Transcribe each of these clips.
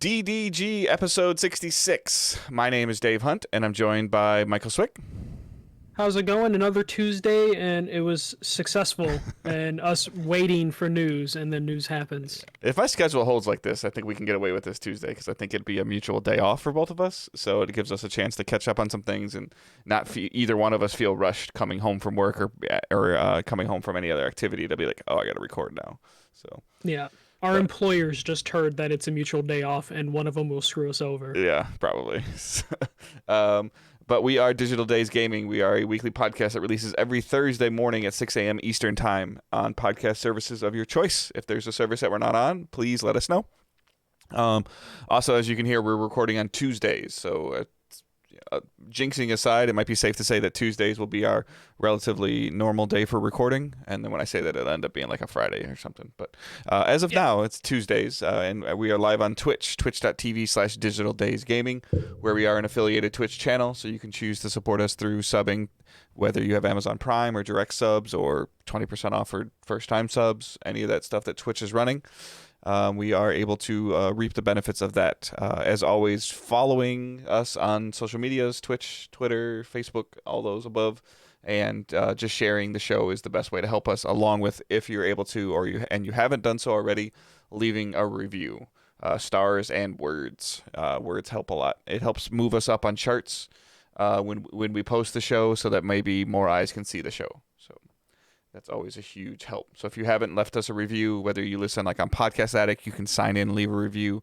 DDG episode 66. My name is Dave Hunt, and I'm joined by Michael Swick. How's it going? Another Tuesday, and it was successful, and us waiting for news, and then news happens. If my schedule holds like this, I think we can get away with this Tuesday, because I think it'd be a mutual day off for both of us, so it gives us a chance to catch up on some things and not either one of us feel rushed coming home from work or coming home from any other activity to be like, oh, I got to record now. So yeah. Our employers just heard that it's a mutual day off, and one of them will screw us over. Yeah, probably. But we are Digital Days Gaming. We are a weekly podcast that releases every Thursday morning at 6 a.m. Eastern Time on podcast services of your choice. If there's a service that we're not on, please let us know. Also, as you can hear, we're recording on Tuesdays. So jinxing aside, it might be safe to say that Tuesdays will be our relatively normal day for recording. And then when I say that, it'll end up being like a Friday or something. But as of now, it's Tuesdays. And we are live on Twitch, twitch.tv/Digital Days Gaming, where we are an affiliated Twitch channel. So you can choose to support us through subbing, whether you have Amazon Prime or direct subs or 20% off for first-time subs, any of that stuff that Twitch is running. We are able to reap the benefits of that. As always, following us on social medias, Twitch, Twitter, Facebook, all those above, and just sharing the show is the best way to help us, along with, if you're able to, or you haven't done so already, leaving a review. Stars and words. Words help a lot. It helps move us up on charts when we post the show, so that maybe more eyes can see the show. So that's always a huge help. So if you haven't left us a review, whether you listen like on Podcast Addict, you can sign in and leave a review.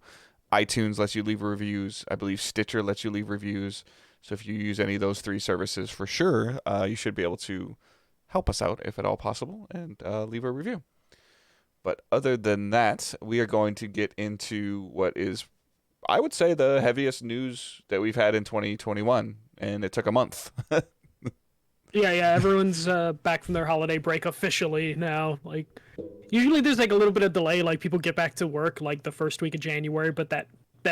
iTunes lets you leave reviews. I believe Stitcher lets you leave reviews. So if you use any of those three services, for sure, you should be able to help us out, if at all possible, and leave a review. But other than that, we are going to get into what is, I would say, the heaviest news that we've had in 2021, and it took a month. Yeah, everyone's back from their holiday break officially now. Like, usually there's like a little bit of delay, like people get back to work like the first week of January, but that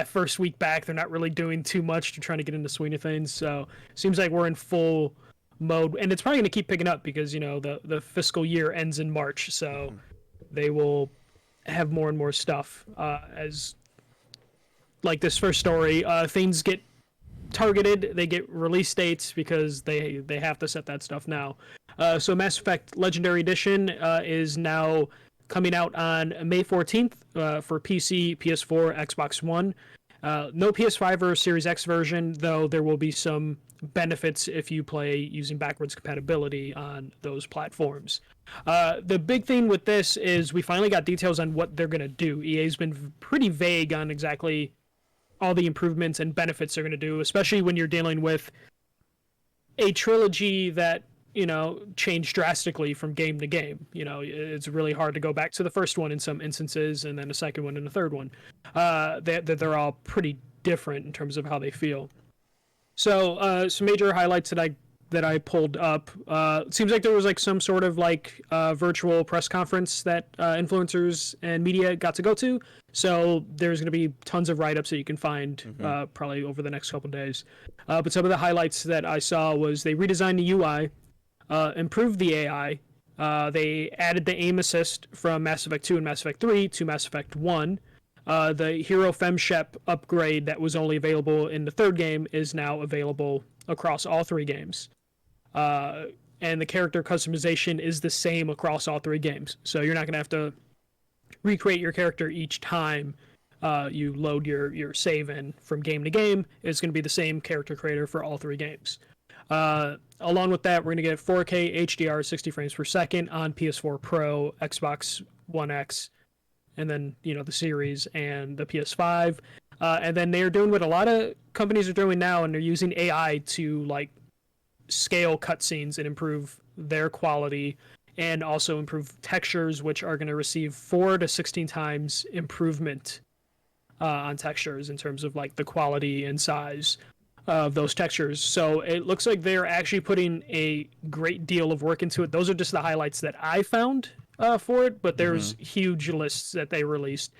first week back, they're not really doing too much to trying to get into the swing of things. So seems like we're in full mode, and it's probably going to keep picking up because, you know, the fiscal year ends in March, so they will have more and more stuff as like this first story. Things get targeted, they get release dates because they have to set that stuff now. So Mass Effect Legendary Edition is now coming out on May 14th for PC, PS4, Xbox One. No PS5 or Series X version, though there will be some benefits if you play using backwards compatibility on those platforms. The big thing with this is we finally got details on what they're going to do. EA's been pretty vague on exactly all the improvements and benefits they're going to do, especially when you're dealing with a trilogy that, you know, changed drastically from game to game. You know, it's really hard to go back to the first one in some instances, and then a second one and a third one. They're all pretty different in terms of how they feel. So some major highlights that I pulled up. It seems like there was like some sort of like virtual press conference that influencers and media got to go to. So there's going to be tons of write-ups that you can find probably over the next couple of days. But some of the highlights that I saw was they redesigned the UI, improved the AI. They added the aim assist from Mass Effect 2 and Mass Effect 3 to Mass Effect 1. The Hero FemShep upgrade that was only available in the third game is now available across all three games. And the character customization is the same across all three games. So you're not going to have to recreate your character each time you load your save in from game to game. It's going to be the same character creator for all three games. Along with that, we're going to get 4K HDR 60 frames per second on PS4 Pro, Xbox One X, and then, you know, the Series and the PS5. And then they're doing what a lot of companies are doing now, and they're using AI to like scale cutscenes and improve their quality, and also improve textures, which are going to receive 4 to 16 times improvement on textures in terms of like the quality and size of those textures. So it looks like they're actually putting a great deal of work into it. Those are just the highlights that I found for it, but there's huge lists that they released,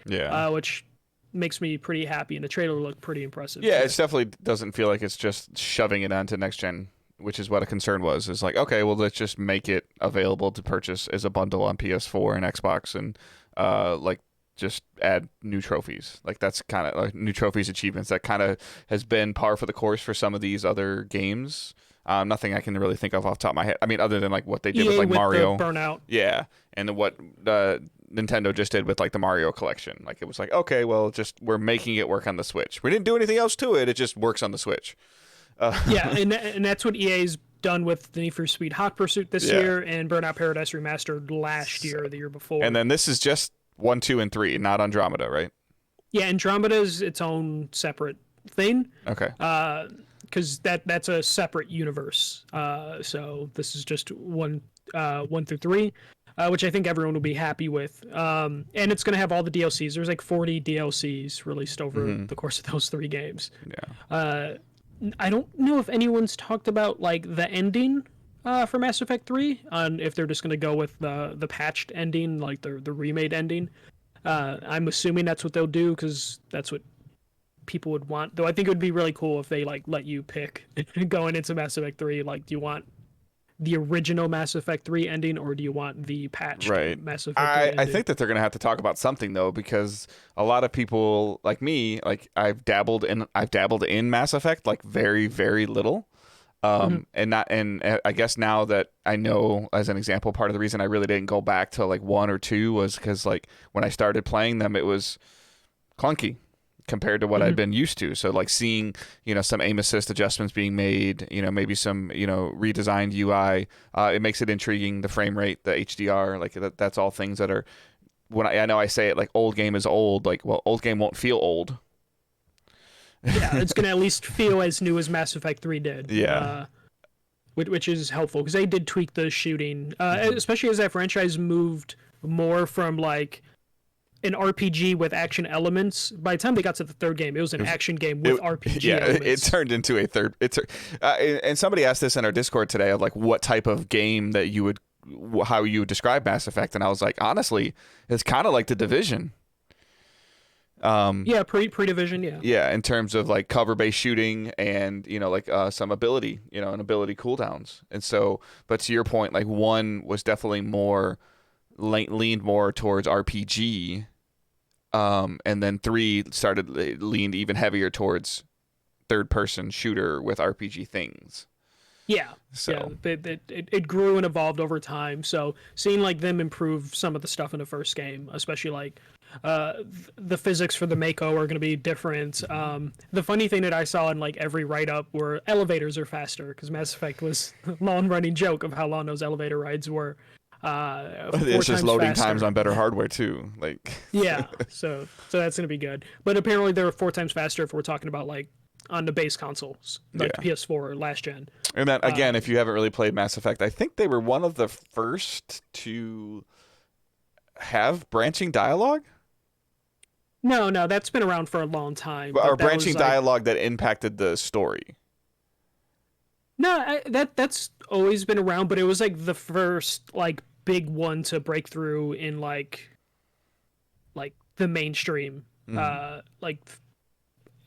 which makes me pretty happy, and the trailer looked pretty impressive. Yeah, it definitely doesn't feel like it's just shoving it onto next gen, which is what a concern was. It's like, okay, well, let's just make it available to purchase as a bundle on PS4 and Xbox, and like just add new trophies. Like that's kind of like new trophies, achievements. That kind of has been par for the course for some of these other games. Nothing I can really think of off the top of my head. I mean, other than like what they did EA with like Mario, the Burnout. yeah, and what Nintendo just did with like the Mario collection. Like it was like, okay, well, just we're making it work on the Switch. We didn't do anything else to it. It just works on the Switch. Yeah, and that's what EA's done with the Need for Speed Hot Pursuit this year and Burnout Paradise Remastered last year or the year before. And then this is just 1, 2, and 3, not Andromeda, right? Yeah, Andromeda is its own separate thing. Okay. Because that's a separate universe. So this is just 1 through 3, which I think everyone will be happy with. And it's going to have all the DLCs. There's like 40 DLCs released over the course of those 3 games. Yeah. I don't know if anyone's talked about like the ending for Mass Effect 3, on if they're just going to go with the patched ending, like the remade ending. I'm assuming that's what they'll do because that's what people would want. Though I think it would be really cool if they like let you pick going into Mass Effect 3. Like, do you want the original Mass Effect 3 ending, or do you want the patched Mass Effect 3 ending? I think that they're going to have to talk about something though, because a lot of people like me, like I've dabbled in Mass Effect like very, very little. And I guess now that I know, as an example, part of the reason I really didn't go back to like 1 or 2 was because like when I started playing them, it was clunky compared to what I'd been used to. So like seeing, some aim assist adjustments being made, maybe some, redesigned UI, it makes it intriguing. The frame rate, the HDR, like that's all things that are, when I know I say it like old game is old, like, well, old game won't feel old. Yeah, it's going to at least feel as new as Mass Effect 3 did. Yeah. Which is helpful because they did tweak the shooting, especially as that franchise moved more from like an RPG with action elements. By the time they got to the third game, it was an action game with RPG elements. It turned into a third. And somebody asked this in our Discord today of like what type of game that how you would describe Mass Effect, and I was like, honestly, it's kind of like The Division. Pre-Division, yeah. Yeah, in terms of like cover-based shooting and some ability, and ability cooldowns. And so, but to your point, like 1 was definitely more leaned more towards RPG, and then 3 leaned even heavier towards third-person shooter with RPG things. Yeah, so it grew and evolved over time. So seeing like them improve some of the stuff in the first game, especially like the physics for the Mako are going to be different. The funny thing that I saw in like every write-up were elevators are faster, because Mass Effect was a long-running joke of how long those elevator rides were. It's just loading times on better hardware too. Like yeah, so that's gonna be good. But apparently they're 4 times faster if we're talking about like on the base consoles, like the PS4 or last gen. And then again, if you haven't really played Mass Effect, I think they were one of the first to have branching dialogue. No, that's been around for a long time. Or branching dialogue that impacted the story. No, that's always been around, but it was like the first like big one to break through in like the mainstream like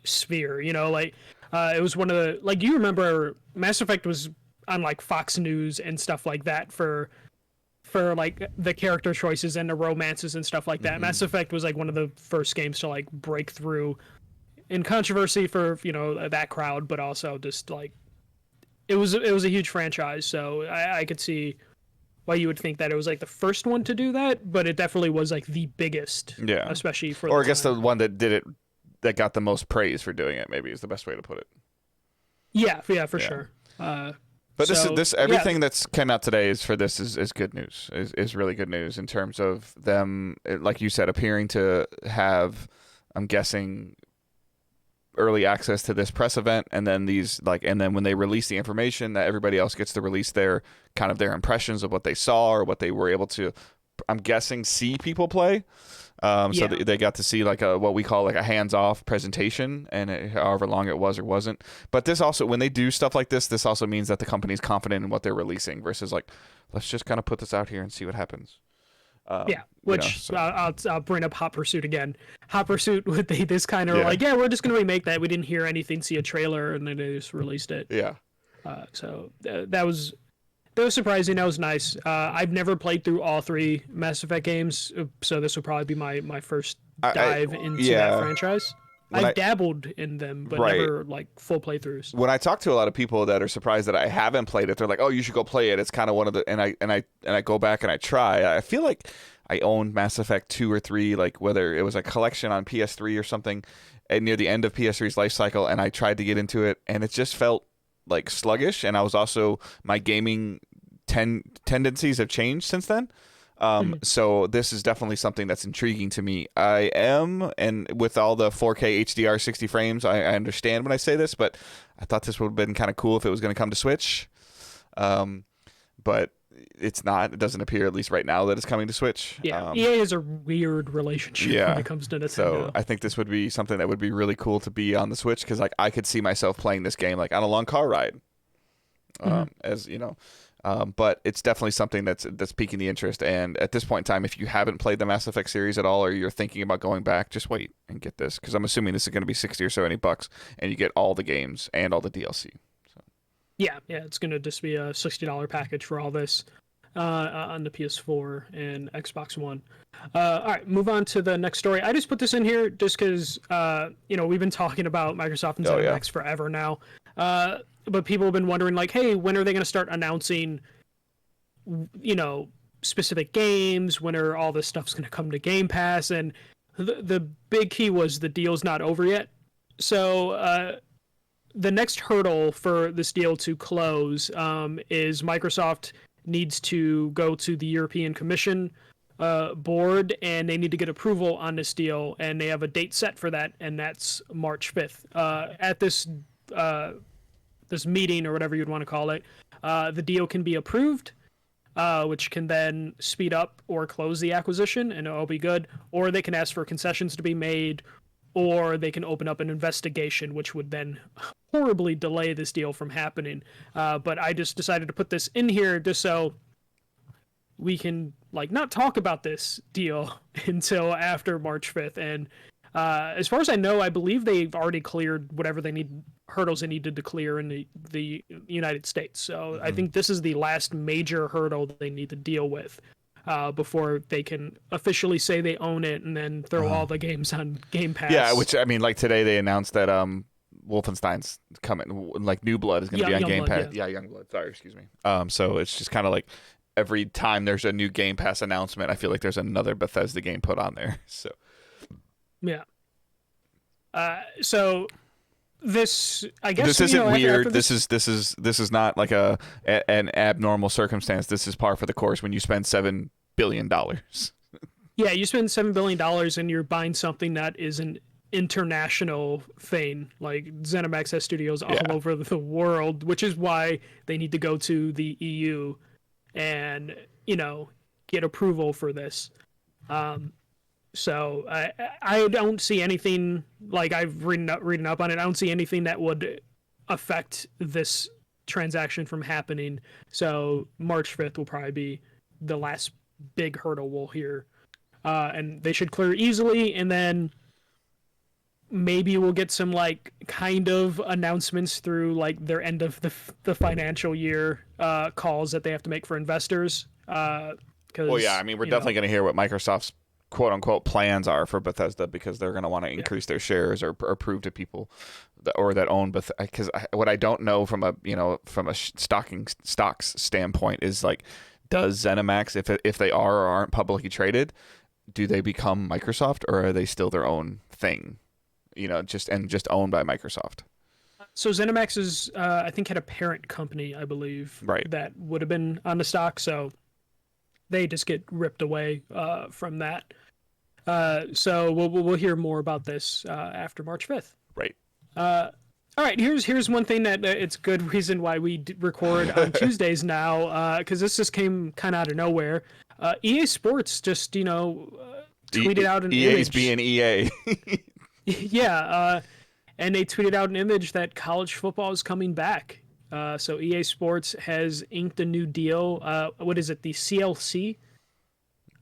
sphere. It was one of the, like, you remember Mass Effect was on like Fox News and stuff like that for like the character choices and the romances and stuff like that. Mass Effect was like one of the first games to like break through in controversy for that crowd, but also just like it was a huge franchise, so I could see why you would think that it was like the first one to do that, but it definitely was like the biggest, especially for or I guess the one that did it that got the most praise for doing it, maybe is the best way to put it. Yeah, for sure. But this everything that's came out today is good news. Is really good news in terms of them, like you said, appearing to have, I'm guessing, early access to this press event, and then when they release the information, that everybody else gets to release their impressions of what they saw or what they were able to, I'm guessing, see people play. So they got to see like what we call like a hands-off presentation, and however long it was or wasn't. But this also, when they do stuff like this also means that the company's confident in what they're releasing versus like, let's just kind of put this out here and see what happens. I'll bring up Hot Pursuit again. Hot Pursuit, this kind of like, we're just going to remake that. We didn't hear anything, see a trailer, and then they just released it. Yeah. So that was was surprising. That was nice. I've never played through all 3 Mass Effect games, so this will probably be my first dive into that franchise. I've dabbled in them, but never like full playthroughs. When I talk to a lot of people that are surprised that I haven't played it, they're like, "Oh, you should go play it." It's kind of one of the and I go back and I try. I feel like I owned Mass Effect 2 or 3, like whether it was a collection on PS3 or something, near the end of PS3's life cycle, and I tried to get into it, and it just felt like sluggish. And I was also my gaming tendencies have changed since then. So this is definitely something that's intriguing to me. I am, and with all the 4K HDR 60 frames, I understand when I say this, but I thought this would have been kind of cool if it was going to come to Switch. But it's not. It doesn't appear, at least right now, that it's coming to Switch. Yeah, EA has a weird relationship when it comes to Nintendo. So I think this would be something that would be really cool to be on the Switch, because like I could see myself playing this game like on a long car ride, as you know. But it's definitely something that's piquing the interest. And at this point in time, if you haven't played the Mass Effect series at all, or you're thinking about going back, just wait and get this, because I'm assuming this is going to be $60 or $70, and you get all the games and all the DLC. So. Yeah, it's going to just be a $60 package for all this on the PS4 and Xbox One. All right, move on to the next story. I just put this in here just because we've been talking about Microsoft and ZeniMax forever now. But people have been wondering, like, hey, when are they going to start announcing, specific games? When are all this stuff's going to come to Game Pass? And the big key was the deal's not over yet. So the next hurdle for this deal to close is Microsoft needs to go to the European Commission board, and they need to get approval on this deal. And they have a date set for that, and that's March 5th. At this meeting, or whatever you'd want to call it, the deal can be approved, which can then speed up or close the acquisition, and it'll be good. Or they can ask for concessions to be made, or they can open up an investigation, which would then horribly delay this deal from happening. But I just decided to put this in here just so we can not talk about this deal until after March 5th. And as far as I know, I believe they've already cleared whatever hurdles they needed to clear in the United States. So I think this is the last major hurdle they need to deal with before they can officially say they own it and then throw all the games on Game Pass. Yeah, which, I mean, like today they announced that Wolfenstein's coming, like New Blood is going to be on Game Pass. Yeah, Youngblood. Sorry, excuse me. So it's just kind of like every time there's a new Game Pass announcement, I feel like there's another Bethesda game put on there. So yeah. So this, I guess, this isn't weird. This is not like an abnormal circumstance. This is par for the course when you spend $7 billion. Yeah, you spend $7 billion and you're buying something that is an international thing. Like ZeniMax has studios all over the world, which is why they need to go to the EU and get approval for this. So I don't see anything, like I've reading up on it. I don't see anything that would affect this transaction from happening. So March 5th will probably be the last big hurdle we'll hear. And they should clear easily. And then maybe we'll get some kind of announcements through their end of the financial year calls that they have to make for investors. Well, yeah, I mean, we're definitely going to hear what Microsoft's quote unquote plans are for Bethesda, because they're going to want to increase their shares or prove to people that own Bethesda. Because what I don't know from a stocks standpoint is does ZeniMax, if they are or aren't publicly traded, do they become Microsoft, or are they still their own thing? Just owned by Microsoft. So ZeniMax is, I think, had a parent company, I believe, right, that would have been on the stock. So they just get ripped away from that. So we'll hear more about this after March 5th. Right. All right. Here's one thing that it's good reason why we record on Tuesdays now, because this just came kind of out of nowhere. EA Sports just tweeted out an EA's image. being EA. Yeah. And they tweeted out an image that college football is coming back. So EA Sports has inked a new deal. What is it? The CLC?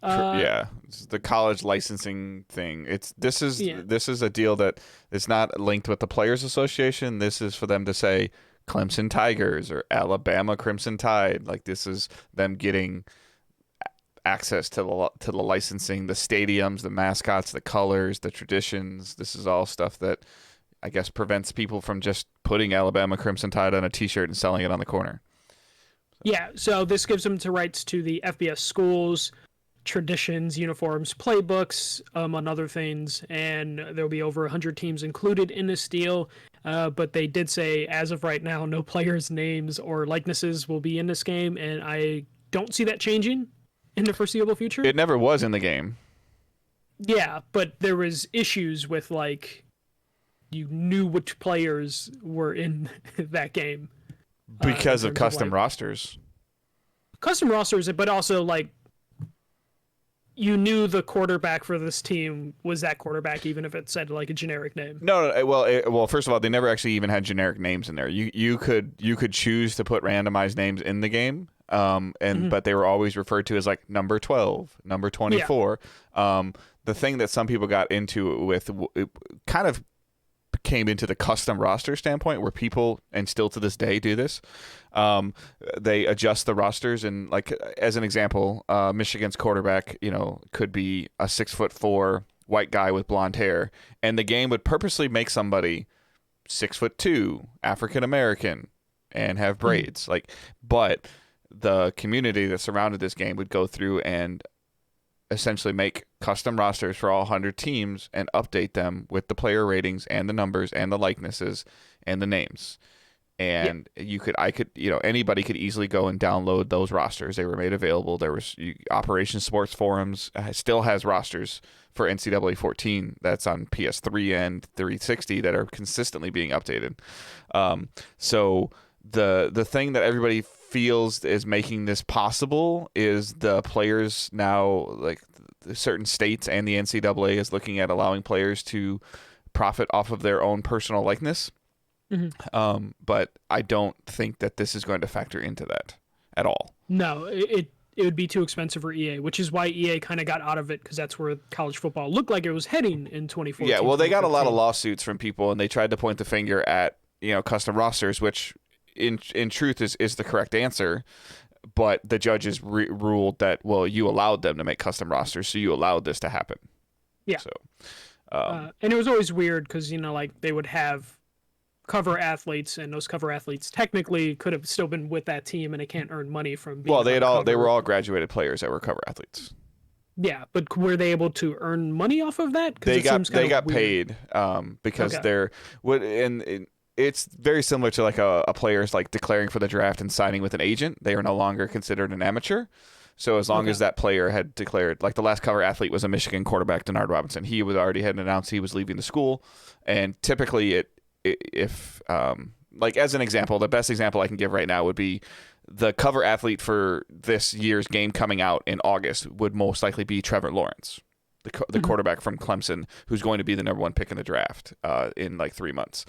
Yeah, it's the college licensing thing. This is a deal that is not linked with the Players Association. This is for them to say Clemson Tigers or Alabama Crimson Tide. Like, this is them getting access to the licensing, the stadiums, the mascots, the colors, the traditions. This is all stuff that I guess prevents people from just putting Alabama Crimson Tide on a T-shirt and selling it on the corner. Yeah, so this gives them the rights to the FBS schools, traditions, uniforms, playbooks, among other things, and there'll be over 100 teams included in this deal. But they did say, as of right now, no players' names or likenesses will be in this game, and I don't see that changing in the foreseeable future. It never was in the game. Yeah, but there was issues with, like, you knew which players were in that game. Because of custom like, rosters. Custom rosters, but also, like, you knew the quarterback for this team was that quarterback, even if it said, like, a generic name. No, well, first of all, they never actually even had generic names in there. You could choose to put randomized names in the game. But they were always referred to as like number 12, number 24. Yeah. The thing that some people got into with it kind of came into the custom roster standpoint, where people, and still to this day, do this. They adjust the rosters, and like as an example, Michigan's quarterback, could be a 6'4" white guy with blonde hair, and the game would purposely make somebody 6'2", African American, and have braids. But the community that surrounded this game would go through and essentially make custom rosters for all 100 teams and update them with the player ratings and the numbers and the likenesses and the names. And anybody could easily go and download those rosters. They were made available. There was Operation Sports Forums still has rosters for NCAA 14 that's on PS3 and 360 that are consistently being updated. So the thing that everybody feels is making this possible is the players now, like certain states and the NCAA is looking at allowing players to profit off of their own personal likeness. Mm-hmm. But I don't think that this is going to factor into that at all. No, it would be too expensive for EA, which is why EA kind of got out of it, because that's where college football looked like it was heading in 2014. Yeah, well, they got a lot of lawsuits from people, and they tried to point the finger at custom rosters, which in truth is the correct answer, but the judges ruled that, well, you allowed them to make custom rosters, so you allowed this to happen. Yeah. So, and it was always weird because like they would have cover athletes, and those cover athletes technically could have still been with that team, and they can't earn money from being they were all graduated players that were cover athletes. Yeah, but were they able to earn money off of that? They got paid because it's very similar to like a player's like declaring for the draft and signing with an agent. They are no longer considered an amateur. So as long as that player had declared, like the last cover athlete was a Michigan quarterback, Denard Robinson. He was already had announced he was leaving the school, and typically if like as an example, the best example I can give right now would be the cover athlete for this year's game coming out in August would most likely be Trevor Lawrence, the quarterback from Clemson, who's going to be the number 1 pick in the draft in like 3 months.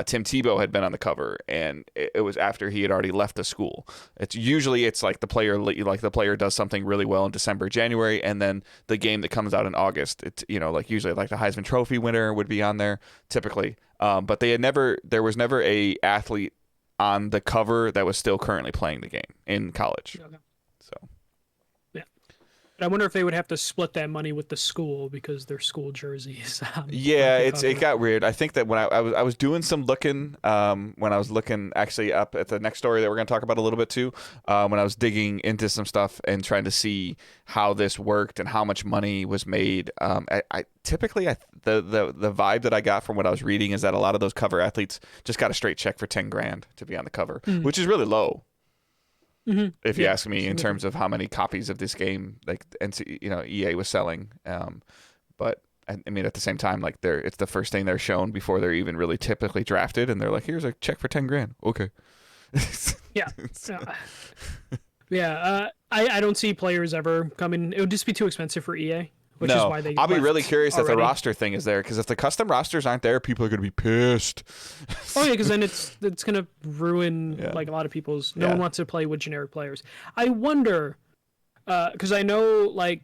Tim Tebow had been on the cover, and it was after he had already left the school. It's like the player does something really well in December, January, and then the game that comes out in August, it's like usually like the Heisman Trophy winner would be on there typically. But there was never a athlete on the cover that was still currently playing the game in college. Okay. So. But I wonder if they would have to split that money with the school because their school jerseys. It got weird. I think that when I was doing some looking, when I was looking actually up at the next story that we're going to talk about a little bit too, when I was digging into some stuff and trying to see how this worked and how much money was made, I typically the vibe that I got from what I was reading is that a lot of those cover athletes just got a straight check for $10,000 to be on the cover, which is really low. Mm-hmm. If you ask me, in terms of how many copies of this game, like EA was selling, but I mean at the same time, like it's the first thing they're shown before they're even really typically drafted, and they're like, "Here's a check for $10,000." Okay. I don't see players ever coming. It would just be too expensive for EA. Which is why I'll be really curious if the roster thing is there, because if the custom rosters aren't there, people are going to be pissed. Oh yeah, because then it's going to ruin like a lot of people's. No one wants to play with generic players. I wonder, because I know like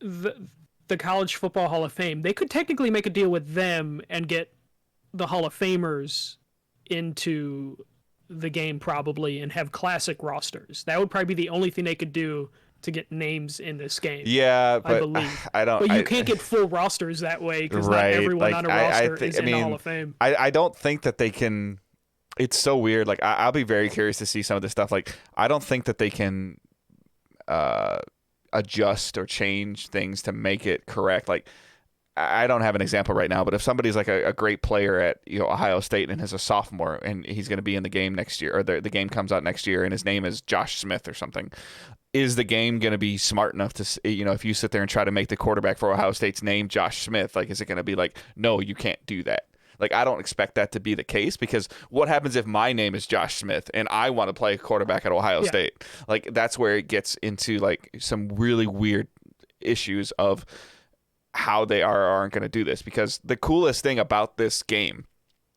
the College Football Hall of Fame, they could technically make a deal with them and get the Hall of Famers into the game probably and have classic rosters. That would probably be the only thing they could do to get names in this game. Yeah, I but believe. I don't. But you can't get full rosters that way because not right. everyone Like on a roster is in the mean, Hall of Fame. I don't think that they can. It's so weird. Like I'll be very curious to see some of this stuff. Like I don't think that they can adjust or change things to make it correct. Like I don't have an example right now, but if somebody's like a great player at Ohio State and is a sophomore and he's going to be in the game next year, or the game comes out next year and his name is Josh Smith or something, is the game going to be smart enough to, if you sit there and try to make the quarterback for Ohio State's name Josh Smith, like is it going to be like, no, you can't do that? Like, I don't expect that to be the case, because what happens if my name is Josh Smith and I want to play quarterback at Ohio State? Like, that's where it gets into like some really weird issues of how they are or aren't going to do this. Because the coolest thing about this game,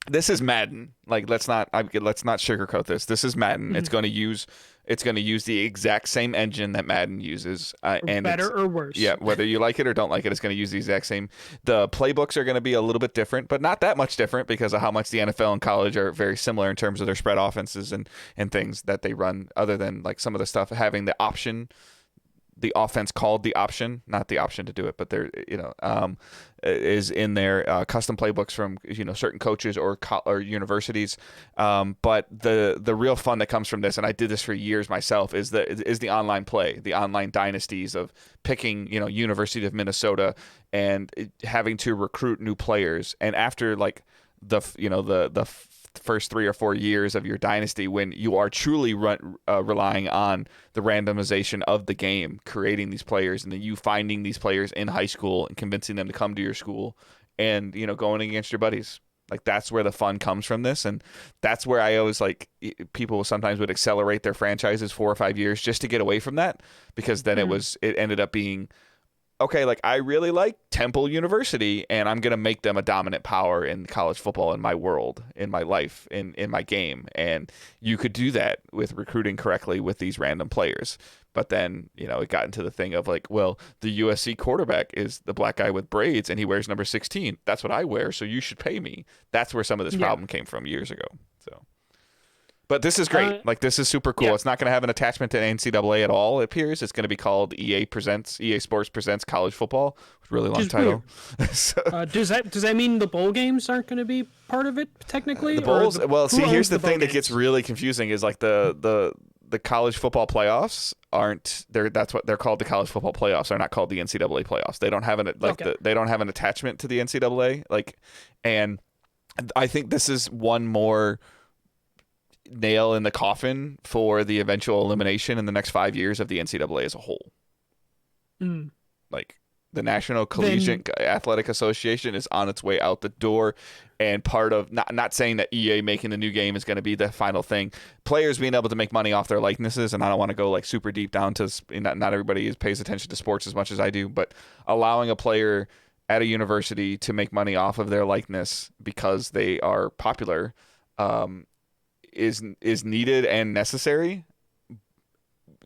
this is Madden. Like, let's not sugarcoat this. This is Madden. Mm-hmm. It's going to use the exact same engine that Madden uses, and better or worse. Yeah, whether you like it or don't like it, it's going to use the exact same. The playbooks are going to be a little bit different, but not that much different, because of how much the NFL and college are very similar in terms of their spread offenses and things that they run. Other than like some of the stuff having the option. The offense called the option, not the option to do it, but there, is in there custom playbooks from certain coaches or universities. But the real fun that comes from this, and I did this for years myself, is the online play, the online dynasties of picking University of Minnesota and having to recruit new players. And after like the first 3 or 4 years of your dynasty, when you are truly relying on the randomization of the game, creating these players, and then you finding these players in high school and convincing them to come to your school, and going against your buddies. Like, that's where the fun comes from this, and that's where I always people sometimes would accelerate their franchises 4 or 5 years just to get away from that, because then it ended up being, okay, like I really like Temple University, and I'm going to make them a dominant power in college football, in my world, in my life, in my game. And you could do that with recruiting correctly with these random players. But then, it got into the thing of like, well, the USC quarterback is the black guy with braids and he wears number 16. That's what I wear, so you should pay me. That's where some of this problem came from years ago. So. But this is great. This is super cool. Yeah. It's not going to have an attachment to NCAA at all, it appears. It's going to be called EA Sports Presents College Football. Really long title. So, does that mean the bowl games aren't going to be part of it, technically? The bowls? Here's the thing that gets really confusing is like the college football playoffs aren't there. That's what they're called. The college football playoffs are not called the NCAA playoffs. They don't have they don't have an attachment to the NCAA. And I think this is one more nail in the coffin for the eventual elimination in the next 5 years of the NCAA as a whole. Like, the National Collegiate Athletic Association is on its way out the door, and part of not saying that EA making the new game is going to be the final thing. Players being able to make money off their likenesses, and I don't want to go like super deep down to not everybody pays attention to sports as much as I do, but allowing a player at a university to make money off of their likeness because they are popular is needed and necessary.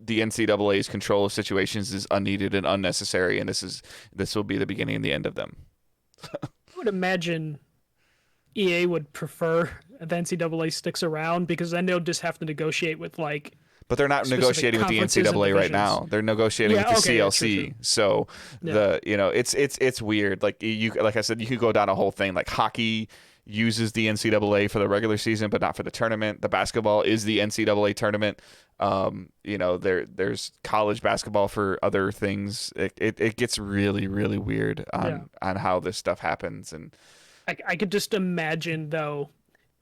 The NCAA's control of situations is unneeded and unnecessary, and this will be the beginning and the end of them. I would imagine EA would prefer the NCAA sticks around, because then they'll just have to negotiate with But they're not negotiating with the NCAA right now. They're negotiating with the CLC. True. So it's weird. Like I said, you could go down a whole thing. Like, hockey uses the NCAA for the regular season, but not for the tournament. The basketball is the NCAA tournament. There's college basketball for other things. It gets really, really weird on how this stuff happens. And I could just imagine, though,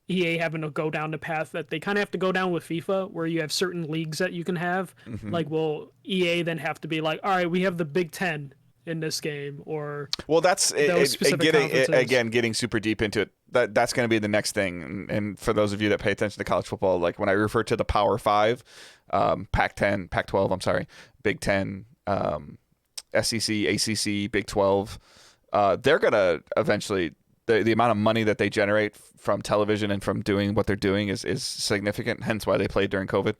EA having to go down the path that they kind of have to go down with FIFA, where you have certain leagues that you can have. Mm-hmm. Like, will EA then have to be like, all right, we have the Big Ten in this game, or that's getting super deep into it. That's going to be the next thing. And for those of you that pay attention to college football, like when I refer to the Power Five, Pac-10, Pac-12, I'm sorry, Big Ten, SEC, ACC, Big 12, they're going to eventually, the amount of money that they generate from television and from doing what they're doing is significant, hence why they played during COVID,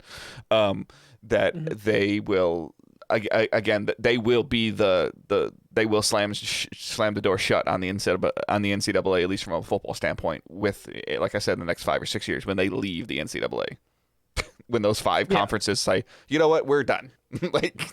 they will again, they will be they will slam the door shut on the NCAA, at least from a football standpoint, with, like I said, in the next 5 or 6 years when they leave the NCAA. When those 5 conferences say, you know what, we're done. Like,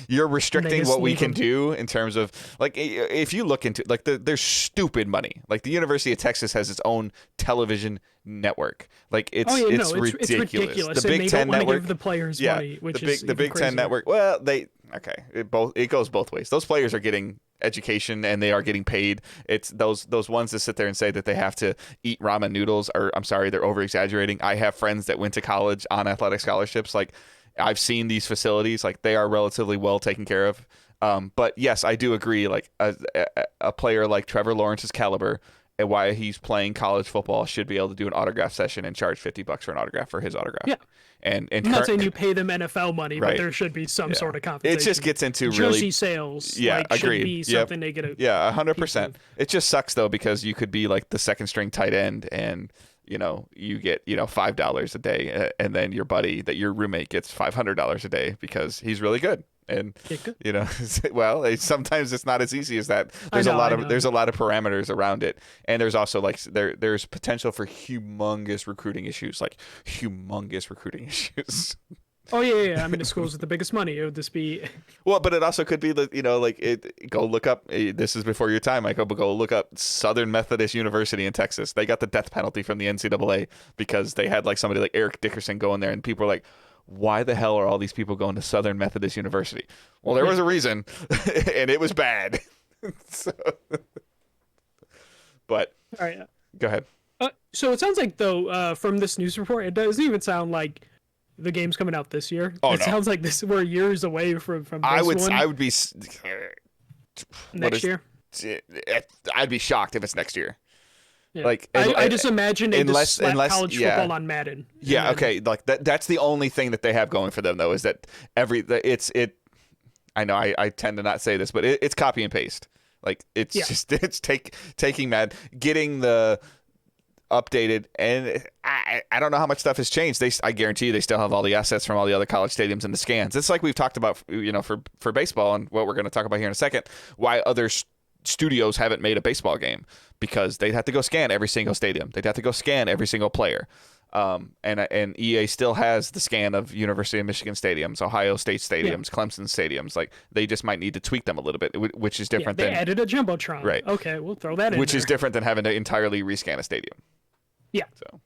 you're restricting what we can do in terms of, like, if you look into, like, there's stupid money. Like, the University of Texas has its own television network. Like, it's ridiculous. It's ridiculous. The Big Ten network, give the players money, which is the Big Ten network. Well, it goes both ways. Those players are getting education and they are getting paid. It's those ones that sit there and say that they have to eat ramen noodles, or I'm sorry, they're over exaggerating. I have friends that went to college on athletic scholarships. Like, I've seen these facilities, like, they are relatively well taken care of. But yes, I do agree. Like, a player like Trevor Lawrence's caliber, and why he's playing college football, should be able to do an autograph session and charge $50 for an autograph for his autograph. Yeah. And I'm not saying you pay them NFL money, right. but there should be some sort of compensation. It just gets into jersey sales. Yeah, agreed. Should be something they get. 100%. It just sucks though, because you could be like the second string tight end, and you get $5 a day, and then your buddy, that your roommate, gets $500 a day because he's really good. And well, sometimes it's not as easy as that. There's a lot of parameters around it, and there's also like there's potential for humongous recruiting issues. Oh yeah. I mean, the schools with the biggest money, it would just be. Well, but it also could be that go look up. This is before your time, Michael. But go look up Southern Methodist University in Texas. They got the death penalty from the NCAA because they had like somebody like Eric Dickerson go in there, and people were like, why the hell are all these people going to Southern Methodist University? Well, there was a reason, and it was bad. But all right, go ahead. So it sounds like, though, from this news report, it doesn't even sound like the game's coming out this year. It sounds like we're years away from this I would be next year. I'd be shocked if it's next year. Yeah. Like, I just imagine they just slap college football yeah. on Madden. Yeah, okay. Like that's the only thing that they have going for them, though, is that I know I tend to not say this, but it's copy and paste. Like, it's just taking Madden, getting the updated, and I don't know how much stuff has changed. I guarantee you they still have all the assets from all the other college stadiums and the scans. It's like we've talked about, for baseball, and what we're going to talk about here in a second, why other studios haven't made a baseball game, because they'd have to go scan every single stadium. They'd have to go scan every single player. And EA still has the scan of University of Michigan stadiums, Ohio State stadiums, Clemson stadiums. Like, they just might need to tweak them a little bit, which is different they than added a jumbotron. Right. Okay, we'll throw that in. Which there. is different than having to entirely rescan a stadium. Yeah. So,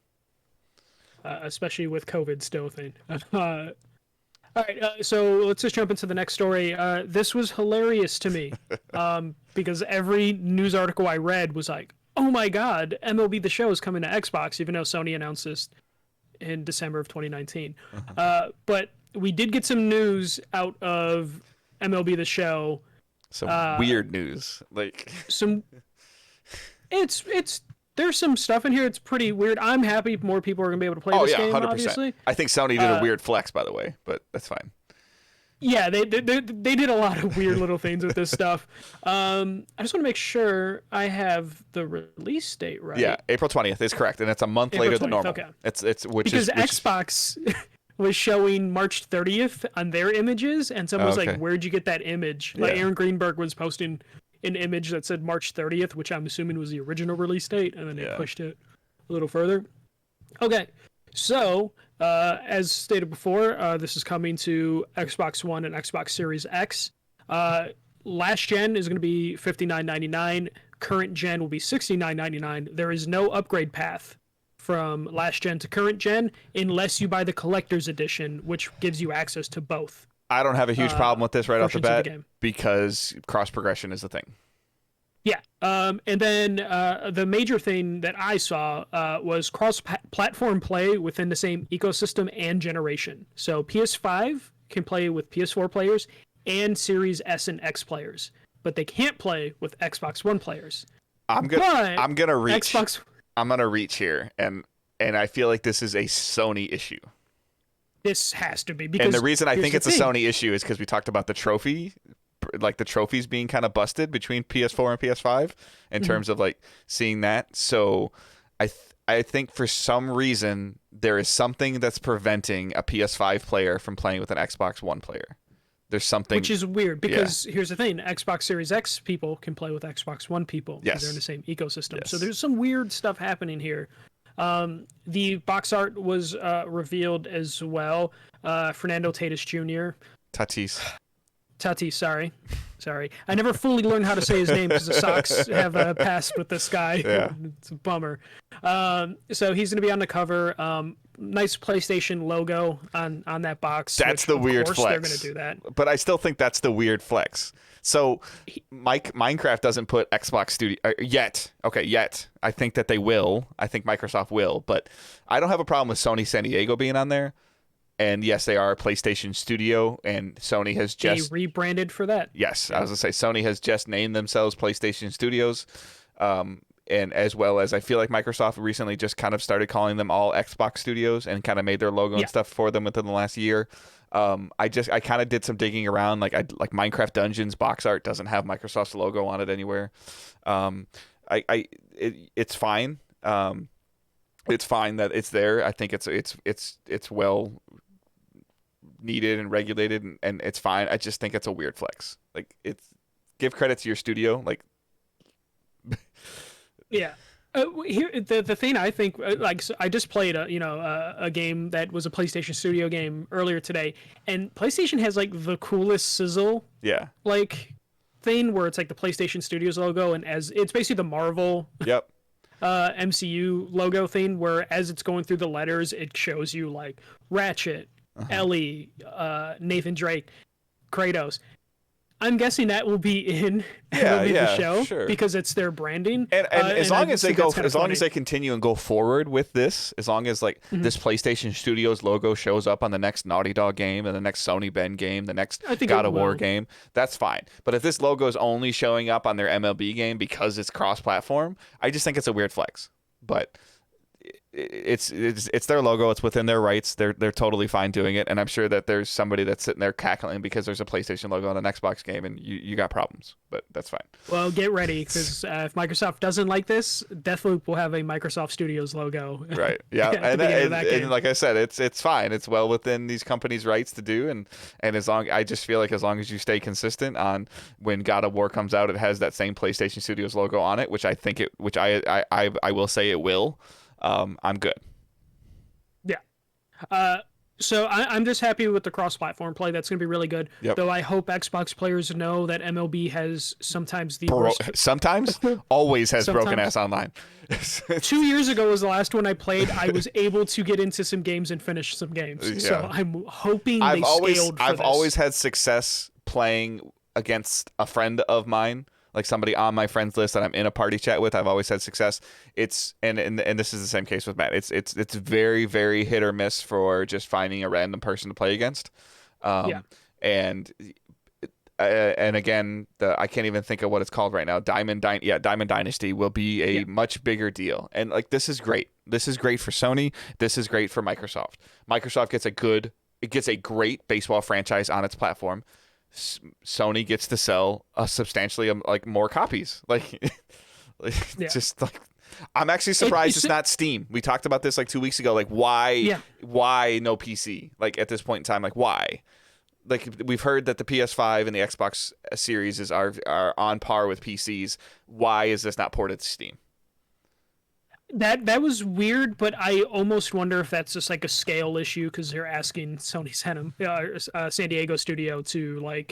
especially with COVID still a thing. All right, so let's just jump into the next story. This was hilarious to me, because every news article I read was like, oh my god, MLB The Show is coming to Xbox, even though Sony announced this in December of 2019. But we did get some news out of MLB The Show. Some weird news. Like, there's some stuff in here. It's pretty weird. I'm happy more people are going to be able to play this game, 100%. Obviously. I think Sony did a weird flex, by the way, but that's fine. Yeah, they did a lot of weird little things with this stuff. I just want to make sure I have the release date right. Yeah, April 20th is correct, and it's a month later than normal. Okay. Xbox was showing March 30th on their images, and someone was like, "Where'd you get that image?" Like, Aaron Greenberg was posting an image that said March 30th, which I'm assuming was the original release date, and then they pushed it a little further. Okay, so as stated before, this is coming to Xbox One and Xbox Series X. Last gen is going to be $59.99. Current gen will be $69.99. There is no upgrade path from last gen to current gen unless you buy the collector's edition, which gives you access to both. I don't have a huge problem with this right off the bat, because cross progression is the thing. Yeah. And then the major thing that I saw was cross-platform play within the same ecosystem and generation. So PS5 can play with PS4 players and Series S and X players, but they can't play with Xbox One players. I'm gonna reach here, and I feel like this is a Sony issue. This has to be, because, and the reason I think it's a Sony issue is because we talked about the trophies being kind of busted between PS4 and PS5 in terms of like seeing that. So I think for some reason there is something that's preventing a PS5 player from playing with an Xbox One player. There's something, which is weird because here's the thing: Xbox Series X people can play with Xbox One people because they're in the same ecosystem. Yes. So there's some weird stuff happening here. The box art was revealed as well. Fernando Tatis Jr. Tatis, sorry. I never fully learned how to say his name because the Sox have passed with this guy. Yeah. It's a bummer. So he's going to be on the cover. Nice PlayStation logo on that box. That's the weird flex. They're going to do that. But I still think that's the weird flex. So Minecraft doesn't put Xbox Studio yet. Okay, yet. I think that they will. I think Microsoft will. But I don't have a problem with Sony San Diego being on there. And yes, they are a PlayStation Studio, and Sony has just... They rebranded for that. Yes, I was going to say, Sony has just named themselves PlayStation Studios, and as well as I feel like Microsoft recently just kind of started calling them all Xbox Studios and kind of made their logo and stuff for them within the last year. I kind of did some digging around, like Minecraft Dungeons box art doesn't have Microsoft's logo on it anywhere. It's fine. It's fine that it's there. I think it's well needed and regulated, and it's fine. I just think it's a weird flex. Like, it's give credit to your studio. Like, yeah. Here, the thing I think, so I just played a game that was a PlayStation Studio game earlier today, and PlayStation has like the coolest sizzle, thing where it's like the PlayStation Studios logo, and as it's basically the Marvel, MCU logo thing, where as it's going through the letters, it shows you like Ratchet, Ellie, Nathan Drake, Kratos. I'm guessing that will be in the show because it's their branding. And as long as they continue and go forward with this, as long as this PlayStation Studios logo shows up on the next Naughty Dog game and the next Sony Bend game, the next God of War game, that's fine. But if this logo is only showing up on their MLB game because it's cross-platform, I just think it's a weird flex. But it's their logo. It's within their rights. They're totally fine doing it. And I'm sure that there's somebody that's sitting there cackling because there's a PlayStation logo on an Xbox game, and you got problems. But that's fine. Well, get ready, because if Microsoft doesn't like this, Deathloop will have a Microsoft Studios logo. Right. Yeah. and like I said, it's fine. It's well within these companies' rights to do. And I just feel like as long as you stay consistent on when God of War comes out, it has that same PlayStation Studios logo on it, which I will say it will. I'm good. Yeah. So I'm just happy with the cross-platform play. That's going to be really good. Yep. Though I hope Xbox players know that MLB has sometimes always has broken-ass online. 2 years ago was the last one I played. I was able to get into some games and finish some games. Yeah. So I'm hoping I've always had success playing against a friend of mine. Like somebody on my friends list that I'm in a party chat with, I've always had success. It's and this is the same case with Matt. It's very, very hit or miss for just finding a random person to play against. And again, I can't even think of what it's called right now. Diamond Dynasty will be a much bigger deal. And this is great. This is great for Sony. This is great for Microsoft. Microsoft gets a great baseball franchise on its platform. Sony gets to sell substantially more copies. I'm actually surprised it's not Steam. We talked about this 2 weeks ago. Why no PC? At this point in time, why? We've heard that the PS5 and the Xbox Series are on par with PCs. Why is this not ported to Steam? That was weird, but I almost wonder if that's just a scale issue because they're asking Sony San Diego studio to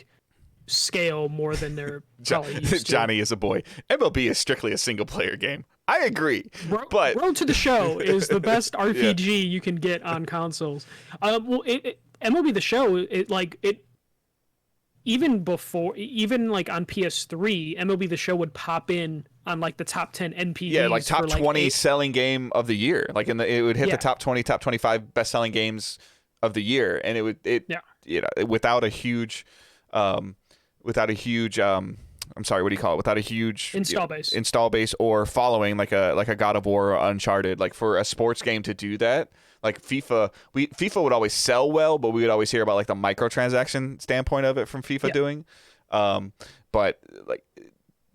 scale more than they're probably used to. Johnny is a boy. MLB is strictly a single player game. I agree, but Road to the Show is the best RPG you can get on consoles. MLB the Show, even on PS3, MLB the Show would pop in on the top 10 NPDs. Yeah, top 20 selling game of the year. It would hit the top 20, top 25 best selling games of the year, and without a huge without a huge install base or following like a God of War or Uncharted. For a sports game to do that, FIFA would always sell well, but we would always hear about the microtransaction standpoint of it from FIFA doing. But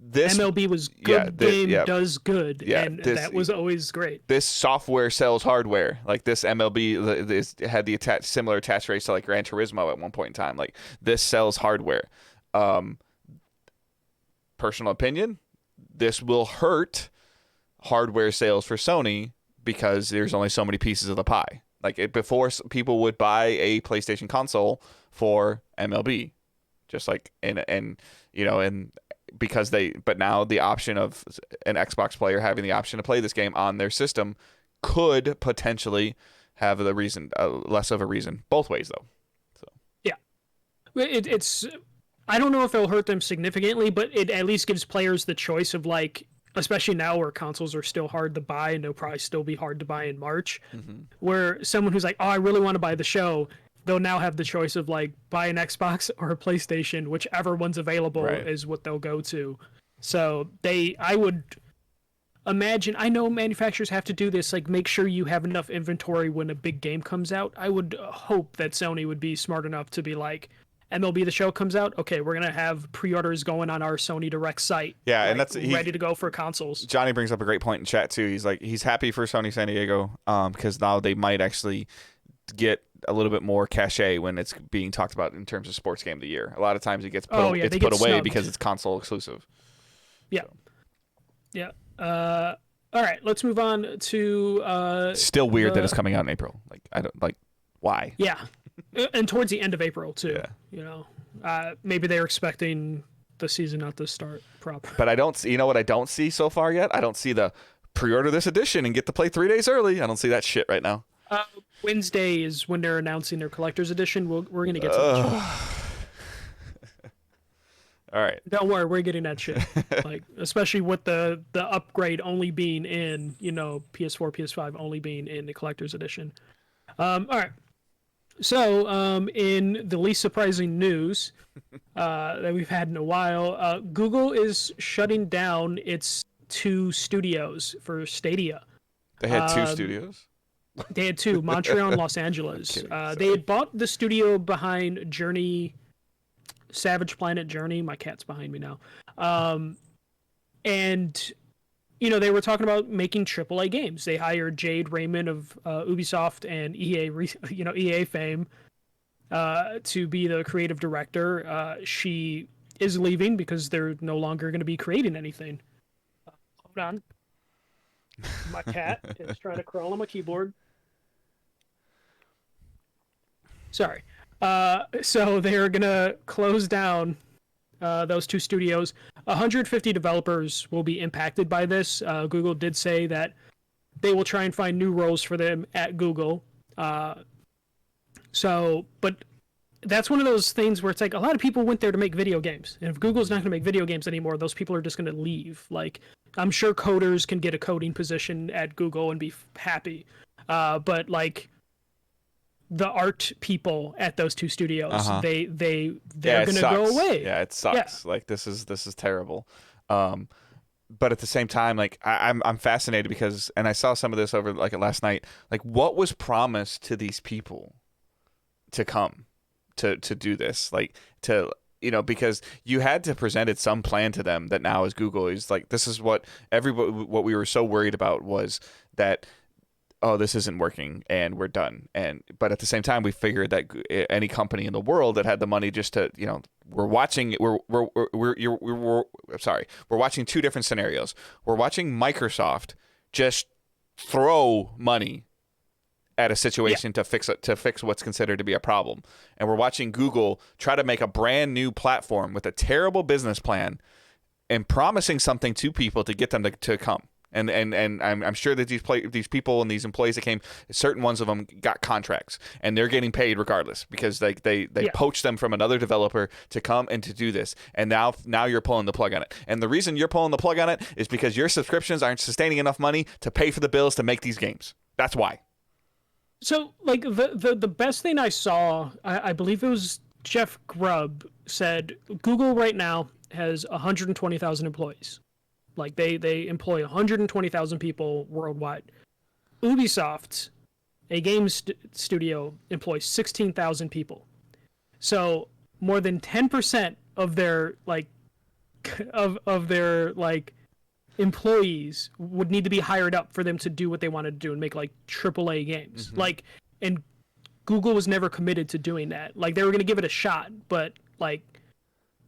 this MLB was good does good, and that was always great. This software sells hardware. Like this MLB had the similar attach rates to like Gran Turismo at one point in time. Like this sells hardware. Personal opinion, this will hurt hardware sales for Sony because there's only so many pieces of the pie. Like before, people would buy a PlayStation console for MLB, just like and because but now the option of an Xbox player having the option to play this game on their system could potentially have the reason less of a reason both ways though. So yeah, it's I don't know if it'll hurt them significantly, but it at least gives players the choice of like, especially now where consoles are still hard to buy and they'll probably still be hard to buy in March, where someone who's like, oh, I really want to buy the show, they'll now have the choice of like buy an Xbox or a PlayStation, whichever one's available is what they'll go to. So I would imagine, I know manufacturers have to do this, like make sure you have enough inventory when a big game comes out. I would hope that Sony would be smart enough to be like, MLB The Show comes out, okay, we're gonna have pre-orders going on our Sony Direct site. Yeah, like, and that's ready to go for consoles. Johnny brings up a great point in chat too. He's like, he's happy for Sony San Diego, because now they might actually get a little bit more cachet when it's being talked about in terms of sports game of the year. A lot of times it gets put, away snubbed because it's console exclusive. Yeah, so. Yeah. All right, let's move on to. Still weird that it's coming out in April. Like I don't like why. Yeah. And towards the end of April too. Yeah. Maybe they're expecting the season not to start proper. But I don't see. You know what I don't see so far yet? I don't see the pre-order this edition and get to play 3 days early. I don't see that shit right now. Wednesday is when they're announcing their collector's edition. We're gonna get to that shit. All right. Don't worry, we're getting that shit. Like especially with the upgrade only being in PS4, PS5 only being in the collector's edition. All right. So, in the least surprising news that we've had in a while, Google is shutting down its 2 studios for Stadia. They had 2 studios? They had 2, Montreal and Los Angeles. They had bought the studio behind Savage Planet Journey. My cat's behind me now. And... they were talking about making AAA games. They hired Jade Raymond of Ubisoft and EA fame to be the creative director. She is leaving because they're no longer going to be creating anything. Hold on. My cat is trying to crawl on my keyboard. Sorry. So they're going to close down those 2 studios. 150 developers will be impacted by this. Google did say that they will try and find new roles for them at Google. But that's one of those things where it's like a lot of people went there to make video games. And if Google's not going to make video games anymore, those people are just going to leave. Like, I'm sure coders can get a coding position at Google and be happy. But like, the art people at those 2 studios, they're gonna go away. Yeah, it sucks. Yeah. Like this is terrible. But at the same time, like I'm fascinated because, and I saw some of this over like last night. Like, what was promised to these people to come to do this? Like because you had to presented some plan to them that now as Google is like, this is what we were so worried about was that. Oh, this isn't working and we're done. But at the same time, we figured that any company in the world that had the money just to, we're watching 2 different scenarios. We're watching Microsoft just throw money at a situation to fix what's considered to be a problem. And we're watching Google try to make a brand new platform with a terrible business plan and promising something to people to get them to come. And I'm sure that these people and these employees that came, certain ones of them got contracts and they're getting paid regardless because they poached them from another developer to come and to do this. And now you're pulling the plug on it. And the reason you're pulling the plug on it is because your subscriptions aren't sustaining enough money to pay for the bills to make these games. That's why. So like the best thing I saw, I believe it was Jeff Grubb said Google right now has 120,000 employees. Like they employ 120,000 people worldwide. Ubisoft, a game studio, employs 16,000 people. So more than 10% of their of their like employees would need to be hired up for them to do what they wanted to do and make like AAA games. Like, and Google was never committed to doing that. Like, they were going to give it a shot, but like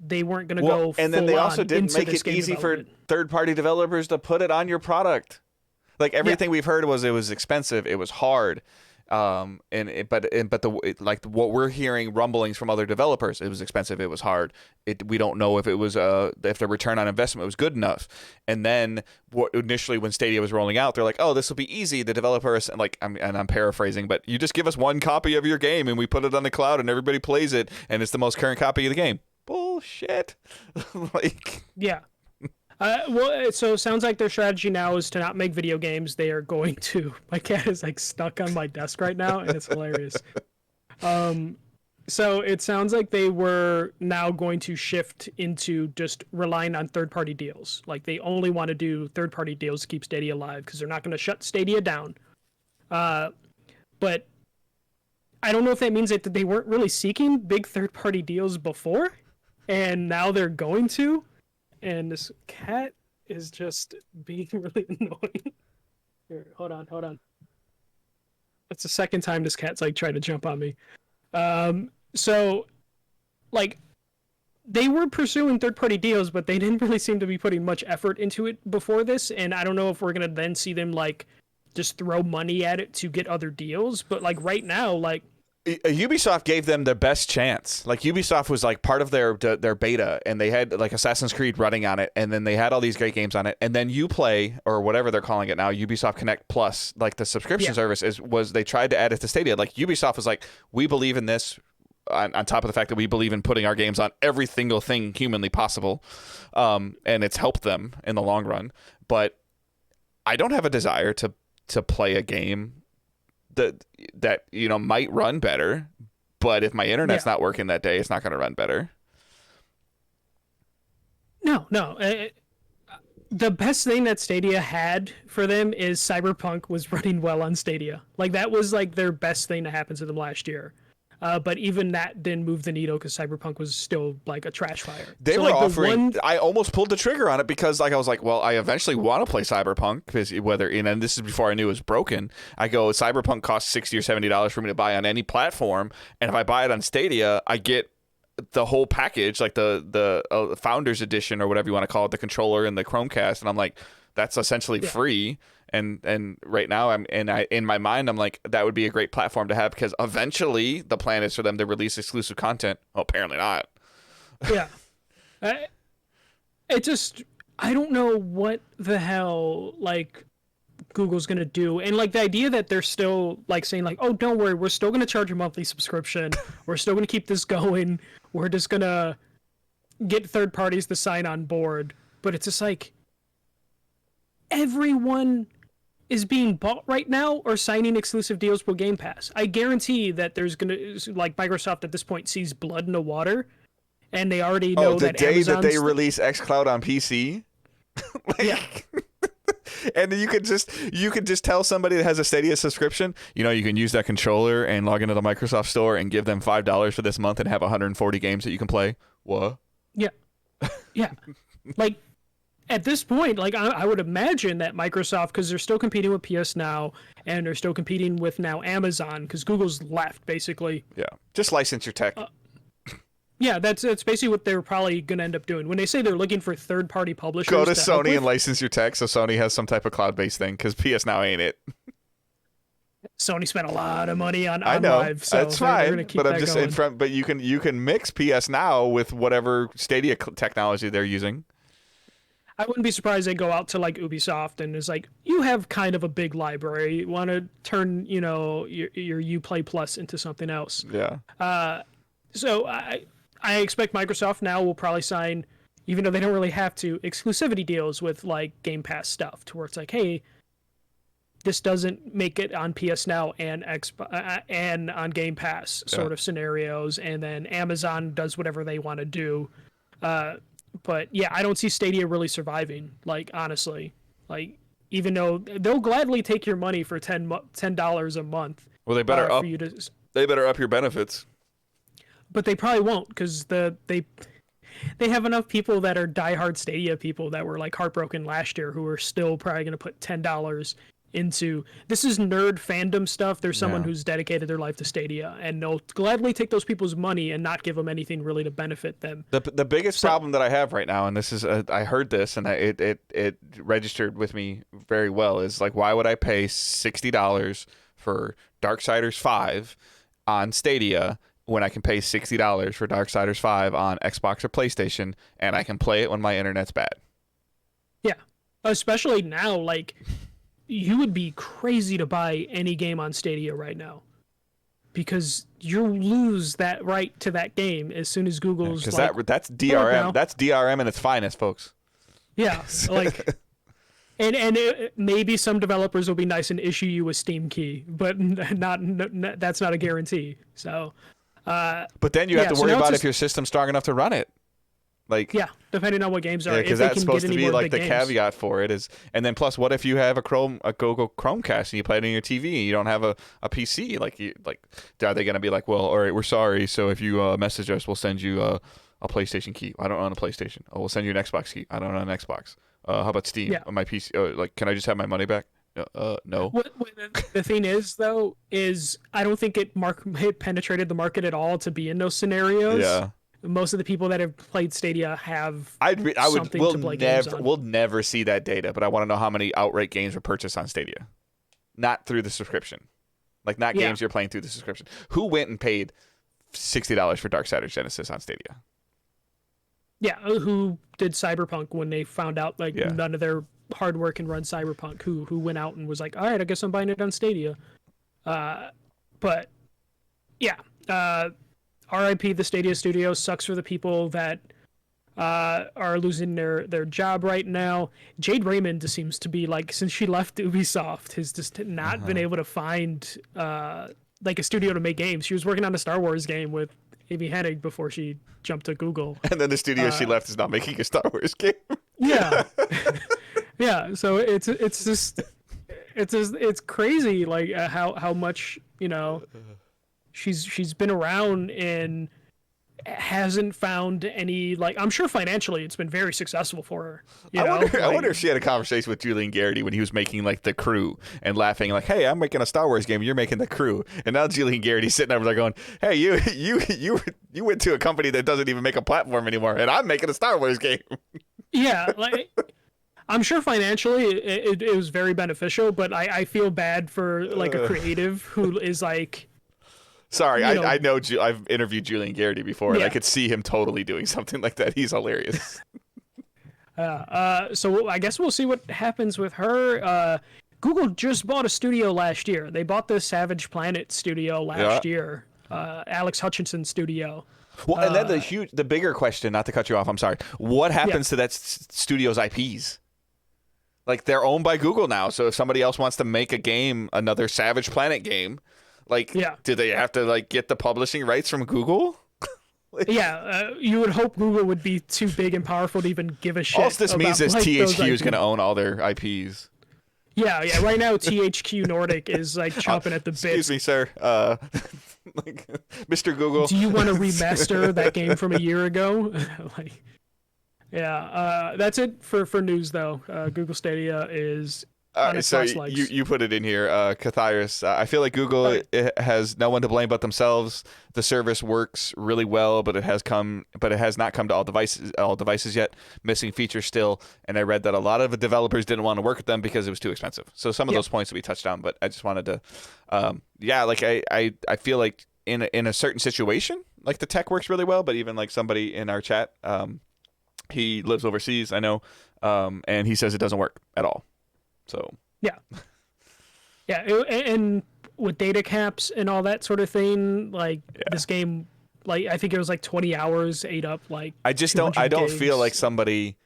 they weren't going to go. And then they also didn't make it easy for third-party developers to put it on your product. Like, everything we've heard was it was expensive, it was hard. But what we're hearing rumblings from other developers, it was expensive, it was hard. We don't know if it was if the return on investment was good enough. And then initially when Stadia was rolling out, they're like, oh, this will be easy. The developers, and I'm paraphrasing, but you just give us one copy of your game and we put it on the cloud and everybody plays it and it's the most current copy of the game. Bullshit. Yeah. Well, so it sounds like their strategy now is to not make video games. They are going to. My cat is like stuck on my desk right now, and it's hilarious. So it sounds like they were now going to shift into just relying on third-party deals. Like, they only want to do third-party deals to keep Stadia alive because they're not going to shut Stadia down. But I don't know if that means that they weren't really seeking big third-party deals before, and now they're going to. And this cat is just being really annoying. Here, hold on. That's the second time this cat's like tried to jump on me. So, like, they were pursuing third-party deals, but they didn't really seem to be putting much effort into it before this. And I don't know if we're gonna then see them like just throw money at it to get other deals. But like right now, like, Ubisoft gave them their best chance. Like, Ubisoft was like part of their beta, and they had like Assassin's Creed running on it, and then they had all these great games on it, and then Uplay, or whatever they're calling it now, Ubisoft Connect Plus, like the subscription service was they tried to add it to Stadia. Like, Ubisoft was like, we believe in this, on top of the fact that we believe in putting our games on every single thing humanly possible, and it's helped them in the long run. But I don't have a desire to play a game that might run better, but if my internet's not working that day, it's not going to run better. No. The best thing that Stadia had for them is Cyberpunk was running well on Stadia. Like, that was like their best thing to happen to them last year. But even that didn't move the needle because Cyberpunk was still like a trash fire. They were offering. I almost pulled the trigger on it because, like, I was like, well, I eventually want to play Cyberpunk because and this is before I knew it was broken. I go, Cyberpunk costs $60 or $70 for me to buy on any platform, and if I buy it on Stadia, I get the whole package, like the Founders Edition or whatever you want to call it, the controller and the Chromecast, and I'm like, that's essentially free. And right now in my mind I'm like, that would be a great platform to have because eventually the plan is for them to release exclusive content. Well, apparently not. Yeah. I don't know what the hell like Google's gonna do, and like the idea that they're still like saying like, oh, don't worry, we're still gonna charge a monthly subscription, we're still gonna keep this going, we're just gonna get third parties to sign on board, but it's just like everyone is being bought right now or signing exclusive deals with Game Pass. I guarantee that there's gonna, like, Microsoft at this point sees blood in the water, and they already know that the day Amazon's that they release xCloud on PC. Yeah. And you could just tell somebody that has a Stadia subscription, you can use that controller and log into the Microsoft Store and give them $5 for this month and have 140 games that you can play. What? Yeah. Like, at this point, like, I would imagine that Microsoft, because they're still competing with PS Now, and they're still competing with now Amazon, because Google's left, basically. Yeah, just license your tech. Yeah, that's basically what they're probably going to end up doing. When they say they're looking for third-party publishers go to Sony and license your tech, so Sony has some type of cloud-based thing, because PS Now ain't it. Sony spent a lot of money on I know, Live, so that's fine, keep but I'm that just going. in front. But you can mix PS Now with whatever Stadia technology they're using. I wouldn't be surprised they go out to like Ubisoft and is like, you have kind of a big library. You want to turn, your Uplay Plus into something else. Yeah. So I expect Microsoft now will probably sign, even though they don't really have to, exclusivity deals with like Game Pass stuff, to where it's like, hey, this doesn't make it on PS Now and and on Game Pass sort of scenarios, and then Amazon does whatever they want to do. But yeah, I don't see Stadia really surviving. Like, honestly, like, even though they'll gladly take your money for $10 a month. Well, they better up your benefits. But they probably won't, because they have enough people that are diehard Stadia people that were like heartbroken last year who are still probably going to put $10 into this is nerd fandom stuff. There's someone who's dedicated their life to Stadia, and they'll gladly take those people's money and not give them anything really to benefit them. The biggest problem that I have right now, and this is I heard this and it registered with me very well, is like, why would I pay $60 for Darksiders 5 on Stadia when I can pay $60 for Darksiders 5 on Xbox or PlayStation, and I can play it when my internet's bad? Yeah, especially now, like. You would be crazy to buy any game on Stadia right now, because you lose that right to that game as soon as Google's like, that's DRM. That's DRM in its finest, folks. Yeah, like, and maybe some developers will be nice and issue you a Steam key, but that's not a guarantee. So, but then you have to worry about if your system's strong enough to run it. Like, yeah, depending on what games are. Because that's supposed to be like the caveat for it is, and then plus, what if you have a Google Chromecast and you play it on your TV and you don't have a PC? Like, are they gonna be like, well, all right, we're sorry. So if you message us, we'll send you a PlayStation key. I don't own a PlayStation. Oh, we'll send you an Xbox key. I don't own an Xbox. How about Steam? On my PC. Like, can I just have my money back? No. The thing is, though, is I don't think it penetrated the market at all to be in those scenarios. Yeah. Most of the people that have played Stadia have we'll never see that data, but I want to know how many outright games were purchased on Stadia, not through the subscription, like not games you're playing through the subscription. Who went and paid $60 for Darksiders Genesis on Stadia? Yeah, who did Cyberpunk when they found out none of their hardware can run Cyberpunk? Who went out and was like, all right, I guess I'm buying it on Stadia. But yeah. RIP the Stadia Studio. Sucks for the people that are losing their job right now. Jade Raymond just seems to be like, since she left Ubisoft, has just not been able to find like a studio to make games. She was working on a Star Wars game with Amy Hennig before she jumped to Google. And then the studio she left is not making a Star Wars game. Yeah. Yeah. So it's crazy, like how much, she's been around and hasn't found any, like, I'm sure financially it's been very successful for her. I wonder if she had a conversation with Julian Garrity when he was making like The Crew and laughing like, hey, I'm making a Star Wars game, you're making The Crew. And now Julian Garrity's sitting over there going, hey, you went to a company that doesn't even make a platform anymore, and I'm making a Star Wars game. Yeah, like, I'm sure financially it was very beneficial, but I feel bad for like a creative who is like, sorry, I know I've interviewed Julian Garrity before, and I could see him totally doing something like that. He's hilarious. So I guess we'll see what happens with her. Google just bought a studio last year. They bought the Savage Planet studio last year. Alex Hutchinson's studio. Well, and then the bigger question, not to cut you off, I'm sorry. What happens to that studio's IPs? Like, they're owned by Google now, so if somebody else wants to make a game, another Savage Planet game, like, do they have to like get the publishing rights from Google? You would hope Google would be too big and powerful to even give a shit. All this means is THQ is going to own all their IPs. Yeah. Right now, THQ Nordic is like chomping at the bit. Excuse me, sir. Like, Mr. Google. Do you want to remaster that game from a year ago? That's it for news though. Google Stadia is. So you put it in here, Catharus. I feel like Google has no one to blame but themselves. The service works really well, but it has not come to all devices yet. Missing features still, and I read that a lot of the developers didn't want to work with them because it was too expensive. So some of those points will be touched on, but I just wanted to, I feel like in a certain situation, like the tech works really well, but even like somebody in our chat, he lives overseas, I know, and he says it doesn't work at all. So and with data caps and all that sort of thing, like this game, like I think it was like 20 hours ate up like. I don't feel like somebody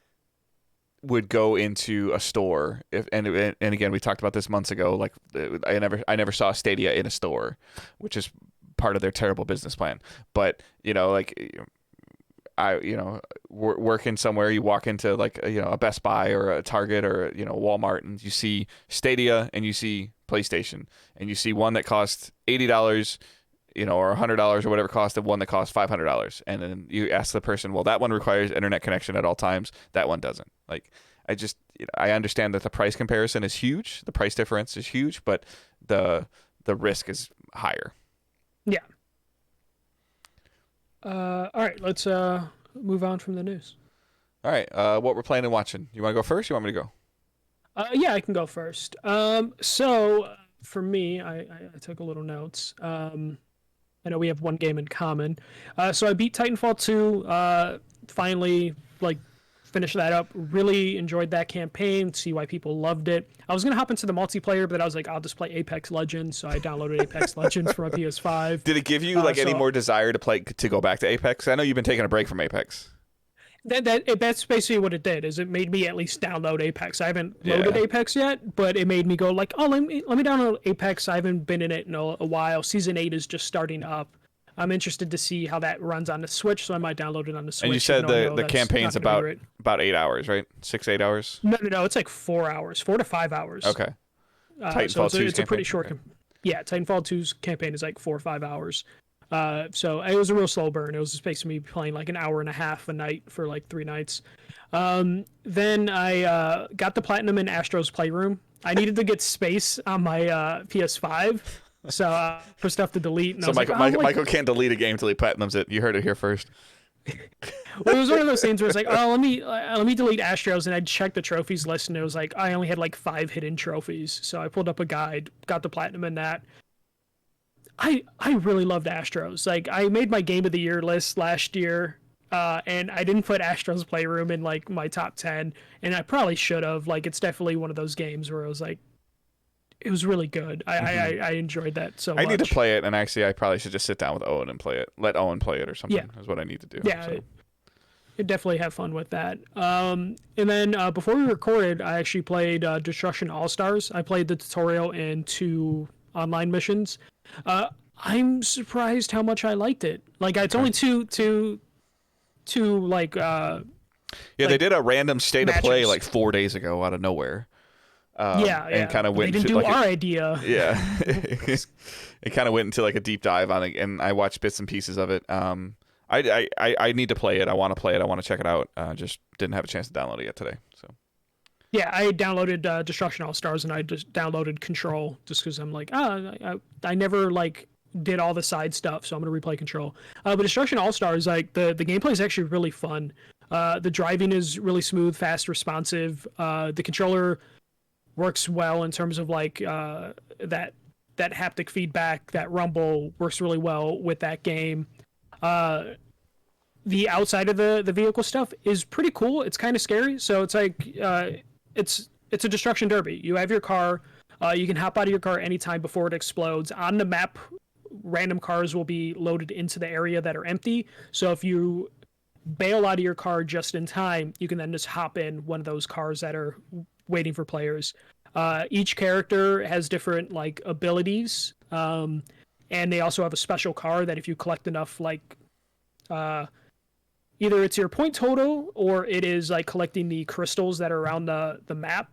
would go into a store and again we talked about this months ago. Like I never saw Stadia in a store, which is part of their terrible business plan. But working somewhere, you walk into like a Best Buy or a Target or Walmart, and you see Stadia and you see PlayStation, and you see one that costs $80 or $100 or whatever it cost, and one that costs $500, and then you ask the person, well, that one requires internet connection at all times, that one doesn't. Like, I understand that the price comparison is huge, the price difference is huge, but the risk is higher. Yeah. All right, let's move on from the news. All right, what we're playing and watching. You want to go first? You want me to go? Yeah, I can go first. So for me, I took a little notes. I know we have one game in common. So I beat Titanfall 2. Finally, finished that up. Really enjoyed that campaign. See why people loved it. I was gonna hop into the multiplayer, but I was like, I'll just play Apex Legends. So I downloaded Apex Legends for my PS5. Did it give you any more desire to go back to Apex? I know you've been taking a break from Apex. That's basically what it did. Is it made me at least download Apex. I haven't loaded Apex yet, but it made me go let me download Apex. I haven't been in it in a while. Season 8 is just starting up. I'm interested to see how that runs on the Switch, so I might download it on the Switch. And you said the campaign's about 8 hours, right? 6-8 hours? No. It's like 4 hours, 4 to 5 hours. Okay. Titanfall 2's it's a pretty short. Okay. Yeah, Titanfall 2's campaign is like 4 or 5 hours. So it was a real slow burn. It was just basically me playing like an hour and a half a night for like 3 nights. Then I got the platinum in Astro's Playroom. I needed to get space on my PS5, so for stuff to delete. And so Michael can't delete a game till he platinums it. You heard it here first. Well, it was one of those things where it's like, let me delete Astros, and I checked the trophies list, and it was like I only had like 5 hidden trophies. So I pulled up a guide, got the platinum in that. I really loved Astros. Like, I made my game of the year list last year, and I didn't put Astros Playroom in like my top 10, and I probably should have. Like, it's definitely one of those games where it was like, it was really good. I enjoyed that so much. I need to play it, and actually I probably should just sit down with Owen and play it. Let Owen play it or something. Yeah. Is what I need to do. Yeah, so. It definitely have fun with that. And then before we recorded, I actually played Destruction All-Stars. I played the tutorial and 2 online missions. I'm surprised how much I liked it. Like, it's only two like they did a random state of play like 4 days ago out of nowhere. And kind of went. They didn't do our idea. Yeah, it kind of went into like a deep dive on it, and I watched bits and pieces of it. I need to play it. I want to play it. I want to check it out. Just didn't have a chance to download it yet today. So. Yeah, I downloaded Destruction All Stars, and I just downloaded Control just because I'm like, I never did all the side stuff, so I'm gonna replay Control. But Destruction All Stars, the gameplay is actually really fun. The driving is really smooth, fast, responsive. The controller works well in terms of that haptic feedback, that rumble works really well with that game. The outside of the vehicle stuff is pretty cool. It's kind of scary. So it's like it's a destruction derby. You have your car. You can hop out of your car anytime before it explodes. On the map, random cars will be loaded into the area that are empty. So if you bail out of your car just in time, you can then just hop in one of those cars that are waiting for players. Each character has different abilities, and they also have a special car that if you collect enough either it's your point total or it is collecting the crystals that are around the map.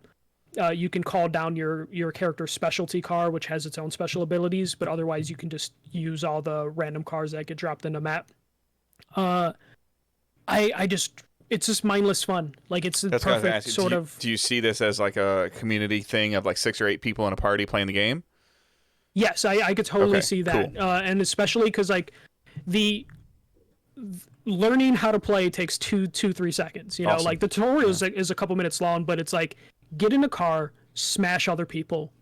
You can call down your character's specialty car, which has its own special abilities, but otherwise you can just use all the random cars that get dropped in the map. It's just mindless fun. It's the perfect sort of. Do you see this as a community thing of 6 or 8 people in a party playing the game? Yes, I could totally see that, cool. And especially because the learning how to play takes 2-3 seconds. You know, awesome. The tutorial is a couple minutes long, but it's get in a car, smash other people.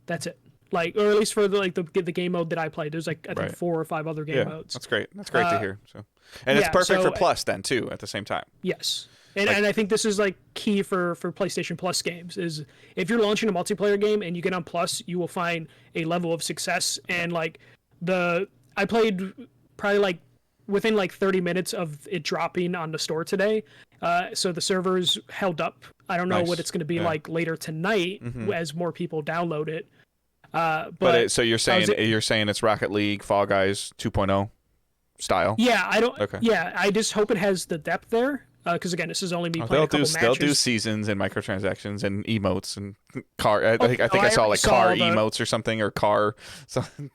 That's it. Or at least for the game mode that I played, there's I think 4 or 5 other game modes. That's great. That's great to hear. So, and it's perfect for Plus then too at the same time. Yes, and I think this is key for PlayStation Plus games is if you're launching a multiplayer game and you get on Plus, you will find a level of success. And I played probably within 30 minutes of it dropping on the store today. So the servers held up. I don't know what it's going to be later tonight as more people download it. So you're saying it's Rocket League, Fall Guys 2.0 style? Yeah, I don't. Okay. Yeah, I just hope it has the depth there. Because again, this is only me playing a couple matches. They'll do seasons and microtransactions and emotes and car. I think I saw car emotes or something or car. Something.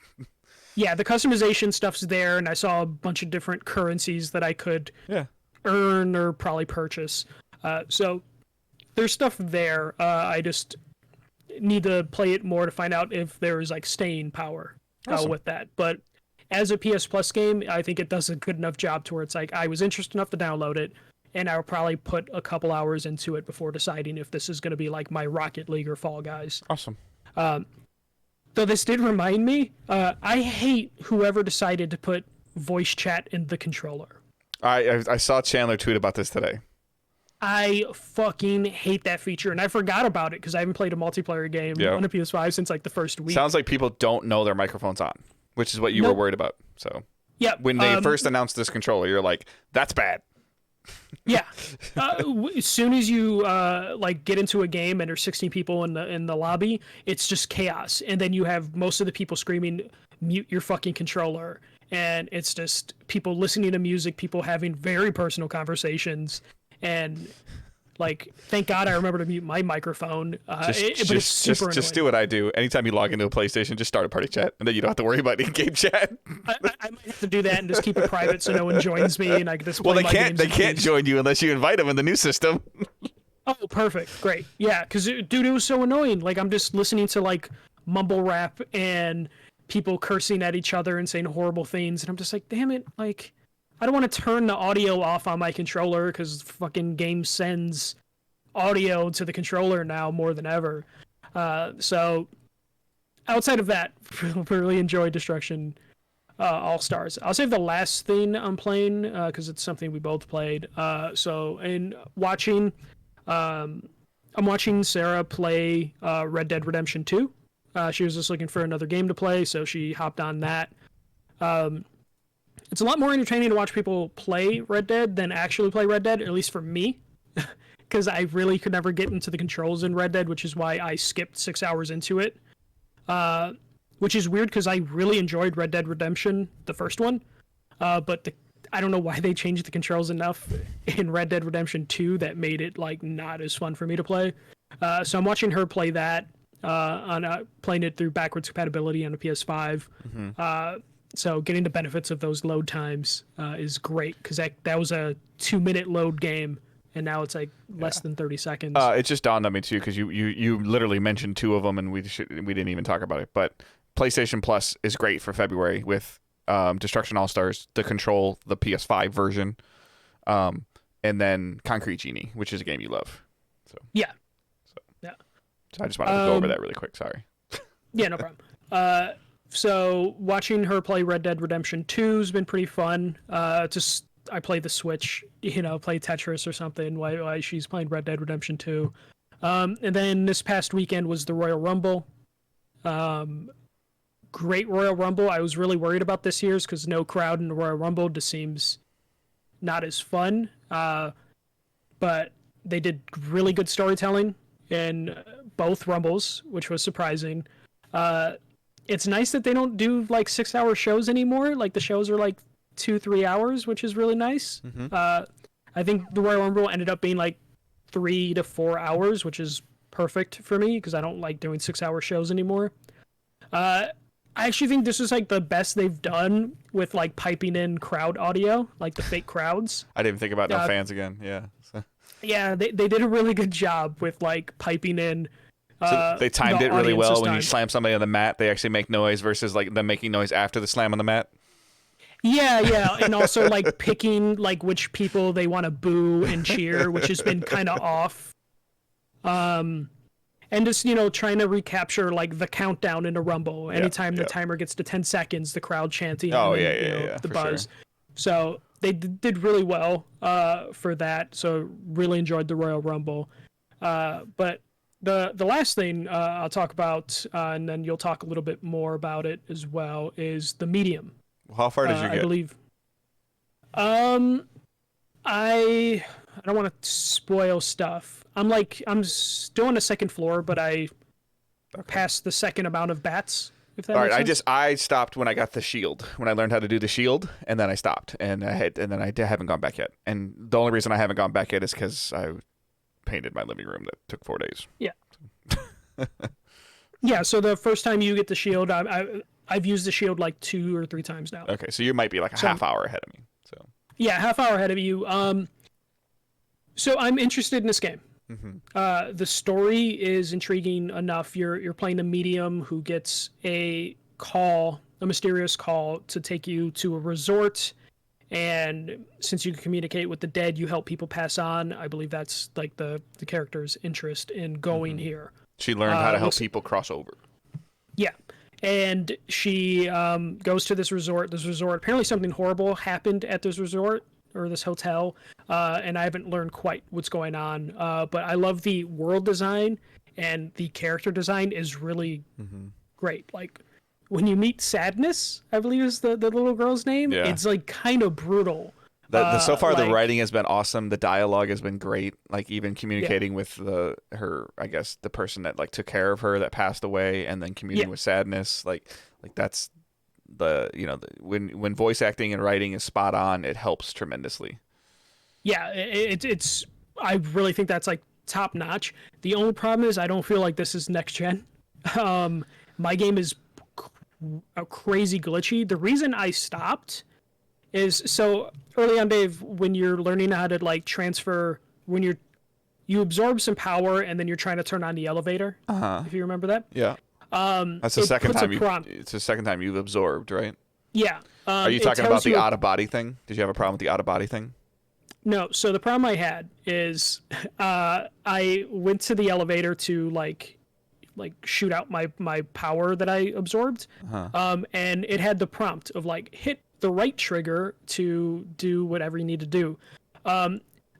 yeah, the customization stuff's there, and I saw a bunch of different currencies that I could Yeah. earn or probably purchase. So there's stuff there. I just need to play it more to find out if there is like staying power Awesome. with that. But as a PS Plus game, I think it does a good enough job to where it's like I was interested enough to download it, and I'll probably put a couple hours into it before deciding if this is going to be like my Rocket League or Fall Guys. Awesome. Though this did remind me, I hate whoever decided to put voice chat in the controller. I saw Chandler tweet about this today. I fucking hate that feature, and I forgot about it because I haven't played a multiplayer game on a PS5 since like the first week. Sounds like people don't know their microphone's on, which is what you were worried about. So yeah, when they first announced this controller, you're like, "That's bad." Yeah, as soon as you like get into a game and there's 16 people in the lobby, it's just chaos, and then you have most of the people screaming, "Mute your fucking controller!" And it's just people listening to music, people having very personal conversations. And like, thank God I remember to mute my microphone. But it's super annoying. Just do what I do. Anytime you log into a PlayStation, just start a party chat, and then you don't have to worry about in-game chat. I might have to do that and just keep it private so no one joins me, and I can just play well, my games. They can't join you unless you invite them in the new system. Oh, perfect, great, yeah. Because dude, it was so annoying. Like I'm just listening to like mumble rap and people cursing at each other and saying horrible things, and I'm just like, damn it, like. I don't want to turn the audio off on my controller because fucking game sends audio to the controller now more than ever. So outside of that, really enjoy Destruction All Stars. I'll save the last thing I'm playing because it's something we both played. So in watching, I'm watching Sarah play Red Dead Redemption 2. She was just looking for another game to play, so she hopped on that. It's a lot more entertaining to watch people play Red Dead than actually play Red Dead, at least for me, because I really could never get into the controls in Red Dead, which is why I skipped 6 hours into it. Which is weird because I really enjoyed Red Dead Redemption, the first one, but I don't know why they changed the controls enough in Red Dead Redemption 2 that made it like not as fun for me to play. So I'm watching her play that, playing it through backwards compatibility on a PS5. Mm-hmm. So getting the benefits of those load times is great because that was a 2-minute load game, and now it's like less than 30 seconds. It just dawned on me too because you literally mentioned two of them, and we didn't even talk about it. But PlayStation Plus is great for February with Destruction All Stars, the Control, the PS5 version, and then Concrete Genie, which is a game you love. So yeah. So I just wanted to go over that really quick. Sorry. Yeah, no problem. So watching her play Red Dead Redemption 2 has been pretty fun. I play the Switch, play Tetris or something while she's playing Red Dead Redemption 2. And then this past weekend was the Royal Rumble. Great Royal Rumble. I was really worried about this year's because no crowd in the Royal Rumble just seems not as fun. But they did really good storytelling in both Rumbles, which was surprising. It's nice that they don't do like 6-hour shows anymore. Like the shows are like 2-3 hours, which is really nice. Mm-hmm. I think the Royal Rumble ended up being like 3 to 4 hours, which is perfect for me because I don't like doing 6-hour shows anymore. I actually think this is like the best they've done with like piping in crowd audio, like the fake crowds. I didn't think about no fans again. Yeah. So. Yeah, they did a really good job with like piping in. So they timed it really well. When you slam somebody on the mat, they actually make noise versus like them making noise after the slam on the mat. Yeah, and also like picking like which people they want to boo and cheer, which has been kind of off. And just trying to recapture like the countdown in a Rumble. Anytime the timer gets to 10 seconds, the crowd chanting. Oh the buzz. Sure. So they did really well for that. So really enjoyed the Royal Rumble. But the last thing I'll talk about, and then you'll talk a little bit more about it as well, is the medium. How far did you get? I believe. I don't want to spoil stuff. I'm still on the second floor, but I passed the second amount of bats. If that makes sense. I stopped when I got the shield. When I learned how to do the shield, and then I stopped, and I haven't gone back yet. And the only reason I haven't gone back yet is because I painted my living room that took 4 days. Yeah. Yeah. So the first time you get the shield, I've used the shield like 2 or 3 times now. Okay, so you might be like a half hour ahead of me. So yeah, half hour ahead of you. So I'm interested in this game. The story is intriguing enough. You're playing a medium who gets a mysterious call to take you to a resort, and since you can communicate with the dead, you help people pass on. I believe that's like the character's interest in going here. She learned how to help people cross over. Yeah. And she goes to this resort. This resort, apparently something horrible happened at this resort or this hotel, and I haven't learned quite what's going on. But I love the world design, and the character design is really great. Like, when you meet Sadness, I believe is the little girl's name, it's like kind of brutal. So far, the writing has been awesome. The dialogue has been great. Like, even communicating with her, I guess, the person that like took care of her that passed away, and then communing with Sadness. Like that's when voice acting and writing is spot on, it helps tremendously. Yeah, it's. I really think that's like top notch. The only problem is I don't feel like this is next gen. My game is crazy glitchy. The reason I stopped is so early on, Dave, when you're learning how to like transfer, when you absorb some power and then you're trying to turn on the elevator. If you remember that. Yeah. That's the second time it's the second time you've absorbed, right? Yeah. Are you talking about the out of body thing? Did you have a problem with the out of body thing? No. So the problem I had is I went to the elevator to like shoot out my power that I absorbed, and it had the prompt of like hit the right trigger to do whatever you need to do.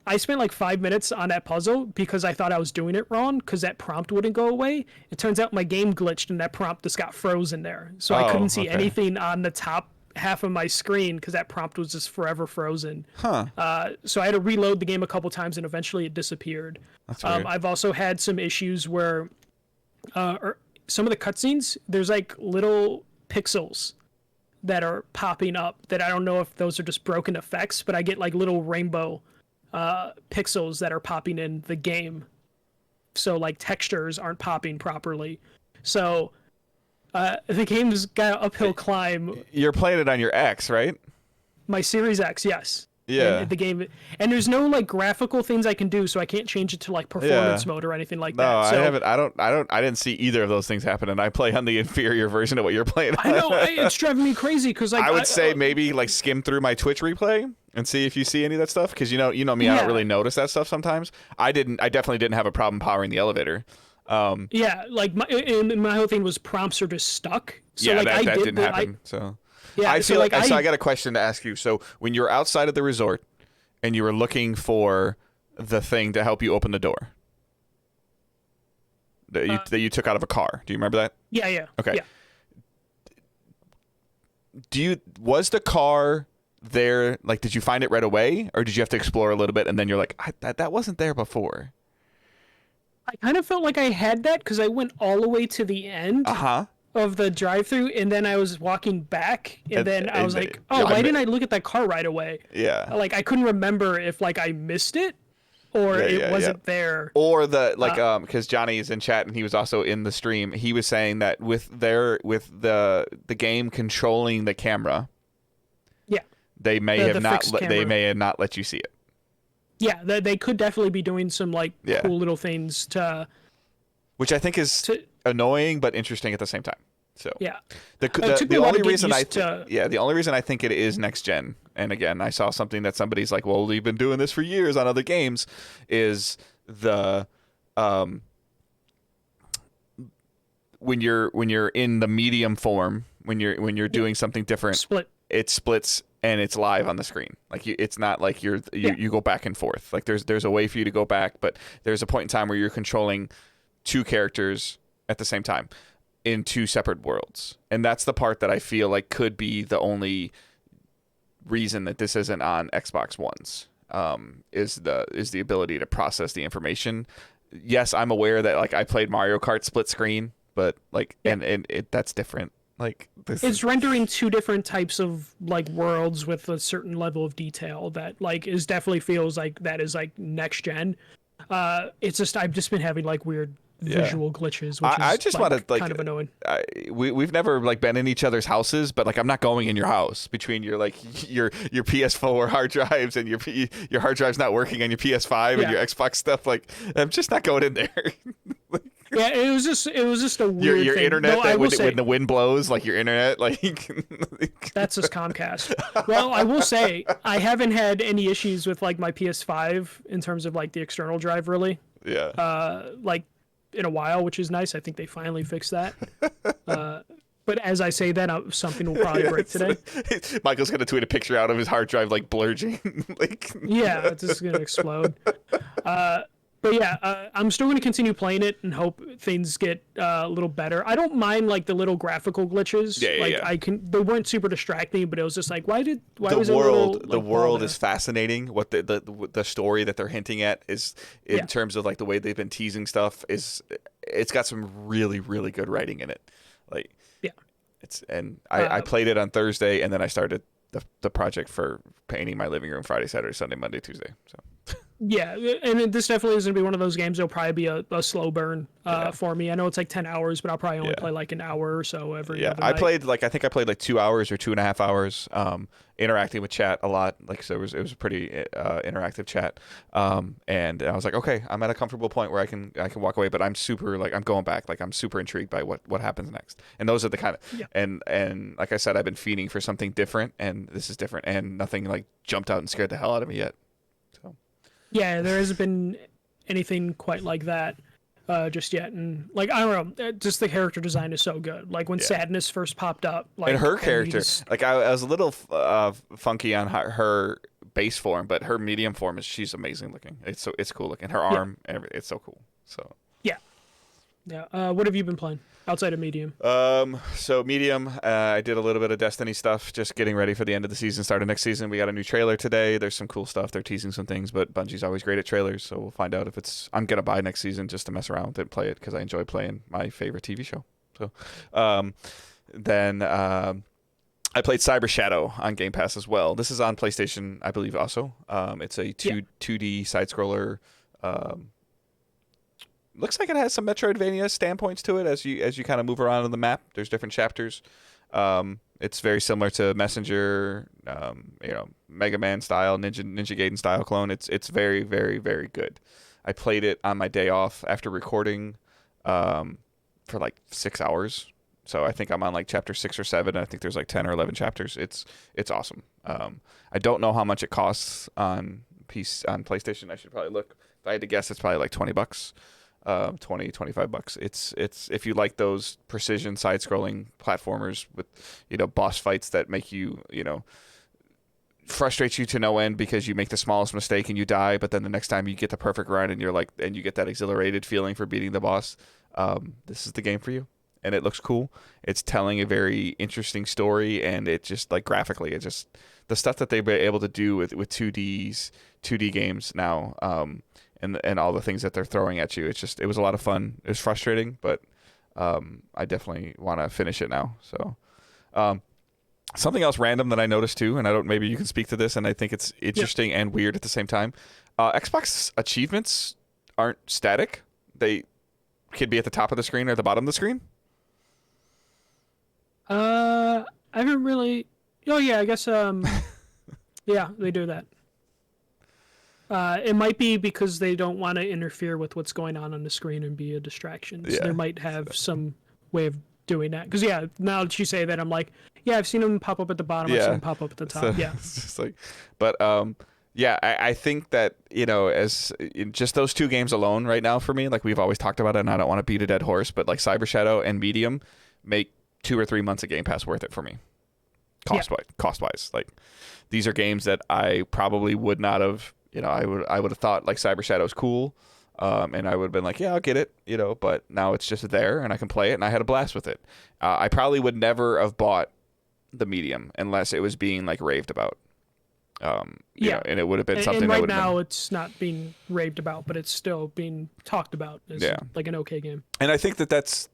I spent like 5 minutes on that puzzle because I thought I was doing it wrong because that prompt wouldn't go away. It turns out my game glitched and that prompt just got frozen there. So I couldn't see anything on the top half of my screen because that prompt was just forever frozen. So I had to reload the game a couple times and eventually it disappeared. That's weird. I've also had some issues where some of the cutscenes, there's like little pixels that are popping up that I don't know if those are just broken effects, but I get like little rainbow pixels that are popping in the game. So like textures aren't popping properly. So the game's got an uphill climb. You're playing it on your X, right? My Series X, yes. Yeah. And the game, and there's no like graphical things I can do, so I can't change it to like performance mode or anything like that. No, so, I haven't. I didn't see either of those things happen, and I play on the inferior version of what you're playing on. I know it's driving me crazy because like, I would say maybe like skim through my Twitch replay and see if you see any of that stuff, because you know me, I don't really notice that stuff sometimes. I definitely didn't have a problem powering the elevator. Like my whole thing was prompts are just stuck. So yeah, like that didn't happen. So yeah, I feel so I got a question to ask you. So when you're outside of the resort and you were looking for the thing to help you open the door that you took out of a car, do you remember that? Yeah. Okay. Yeah. Was the car there? Like, did you find it right away, or did you have to explore a little bit and then you're like, that wasn't there before? I kind of felt like I had that because I went all the way to the end of the drive-through, and then I was walking back, and then I was like, oh, why didn't I look at that car right away? Yeah. Like, I couldn't remember if, like, I missed it or it wasn't there. Or because Johnny is in chat, and he was also in the stream, he was saying that with the game controlling the camera, they may have not let you see it. Yeah, they could definitely be doing some like cool little things to, which I think is annoying but interesting at the same time. So yeah, the only reason the only reason I think it is next gen, and again I saw something that somebody's like, well, we've been doing this for years on other games, is the when you're in the medium form, when you're doing something different, it splits. And it's live on the screen. Like it's not like you go back and forth. Like there's a way for you to go back, but there's a point in time where you're controlling two characters at the same time in two separate worlds. And that's the part that I feel like could be the only reason that this isn't on Xbox Ones. Is the ability to process the information. Yes, I'm aware that like I played Mario Kart split screen, but like and that's different. Like it's rendering two different types of like worlds with a certain level of detail that like definitely feels like that is like next gen. It's just I've just been having like weird visual glitches, which I is just want to like kind of annoying. We've never like been in each other's houses, but like I'm not going in your house between your like your PS4 hard drives and your hard drive's not working on your PS5 and your Xbox stuff. Like I'm just not going in there. Yeah, it was just a weird your thing. internet Though, when the wind blows, like your internet, like that's just Comcast. Well, I will say I haven't had any issues with like my PS5 in terms of like the external drive really. Yeah. Like in a while, which is nice. I think they finally fixed that. But as I say that, something will probably break today. Michael's gonna tweet a picture out of his hard drive like blurging. Like yeah, it's just gonna explode. But yeah, I'm still going to continue playing it and hope things get a little better. I don't mind like the little graphical glitches. They weren't super distracting, but it was just like, why was it a little, the world is fascinating. What the story that they're hinting at is in terms of like the way they've been teasing stuff it's got some really, really good writing in it. Like I played it on Thursday and then I started the project for painting my living room Friday, Saturday, Sunday, Monday, Tuesday. So. Yeah, and this definitely is going to be one of those games that'll probably be a slow burn for me. I know it's like 10 hours, but I'll probably only play like an hour or so every other night. I think I played like 2 hours or 2.5 hours, interacting with chat a lot. Like, so it was a pretty interactive chat. And I was like, okay, I'm at a comfortable point where I can walk away, but I'm super, like, I'm going back. Like, I'm super intrigued by what happens next. And those are the kind of, and like I said, I've been feeding for something different, and this is different, and nothing like jumped out and scared the hell out of me yet. So. Yeah, there hasn't been anything quite like that just yet, and like I don't know, just the character design is so good. Like when Sadness first popped up, like and her character, like I was a little funky on her base form, but her medium form she's amazing looking. It's cool looking. Her arm, it's so cool. So yeah. What have you been playing outside of medium? So medium, I did a little bit of Destiny stuff, just getting ready for the end of the season, start of next season. We got a new trailer today. There's some cool stuff. They're teasing some things, but Bungie's always great at trailers, so we'll find out if I'm gonna buy next season just to mess around with it and play it because I enjoy playing my favorite TV show. So, then I played Cyber Shadow on Game Pass as well. This is on PlayStation, I believe, also. It's a 2D side scroller. Looks like it has some Metroidvania standpoints to it as you kind of move around on the map. There's different chapters. It's very similar to Messenger, Mega Man style, Ninja Gaiden style clone. It's very, very, very good. I played it on my day off after recording for like 6 hours. So I think I'm on like chapter 6 or 7. I think there's like 10 or 11 chapters. It's awesome. I don't know how much it costs on PlayStation. I should probably look. If I had to guess, it's probably like $20. $20-$25. It's if you like those precision side-scrolling platformers with boss fights that make you frustrate you to no end because you make the smallest mistake and you die, but then the next time you get the perfect run and you get that exhilarated feeling for beating the boss. This is the game for you, and it looks cool. It's telling a very interesting story, and it just like graphically, it just the stuff that they've been able to do with 2D games now. And all the things that they're throwing at you. It was a lot of fun. It was frustrating, but I definitely want to finish it now. So something else random that I noticed too, and maybe you can speak to this, and I think it's interesting and weird at the same time. Xbox achievements aren't static. They could be at the top of the screen or the bottom of the screen. I haven't really. Oh yeah, I guess. Yeah, they do that. It might be because they don't want to interfere with what's going on the screen and be a distraction. So they might have some way of doing that. Because now that you say that, I'm like, I've seen them pop up at the bottom. I've seen them pop up at the top. So, it's just like, but I think that as in just those two games alone right now for me, like we've always talked about it, and I don't want to beat a dead horse, but like Cyber Shadow and Medium make 2 or 3 months of Game Pass worth it for me. Cost wise, like these are games that I probably would not have. I would have thought like Cyber Shadow's cool, and I would have been like, I'll get it, but now it's just there and I can play it, and I had a blast with it. I probably would never have bought the Medium unless it was being like raved about. And it would have been something. And right now it's not being raved about, but it's still being talked about as like an okay game. And I think that that's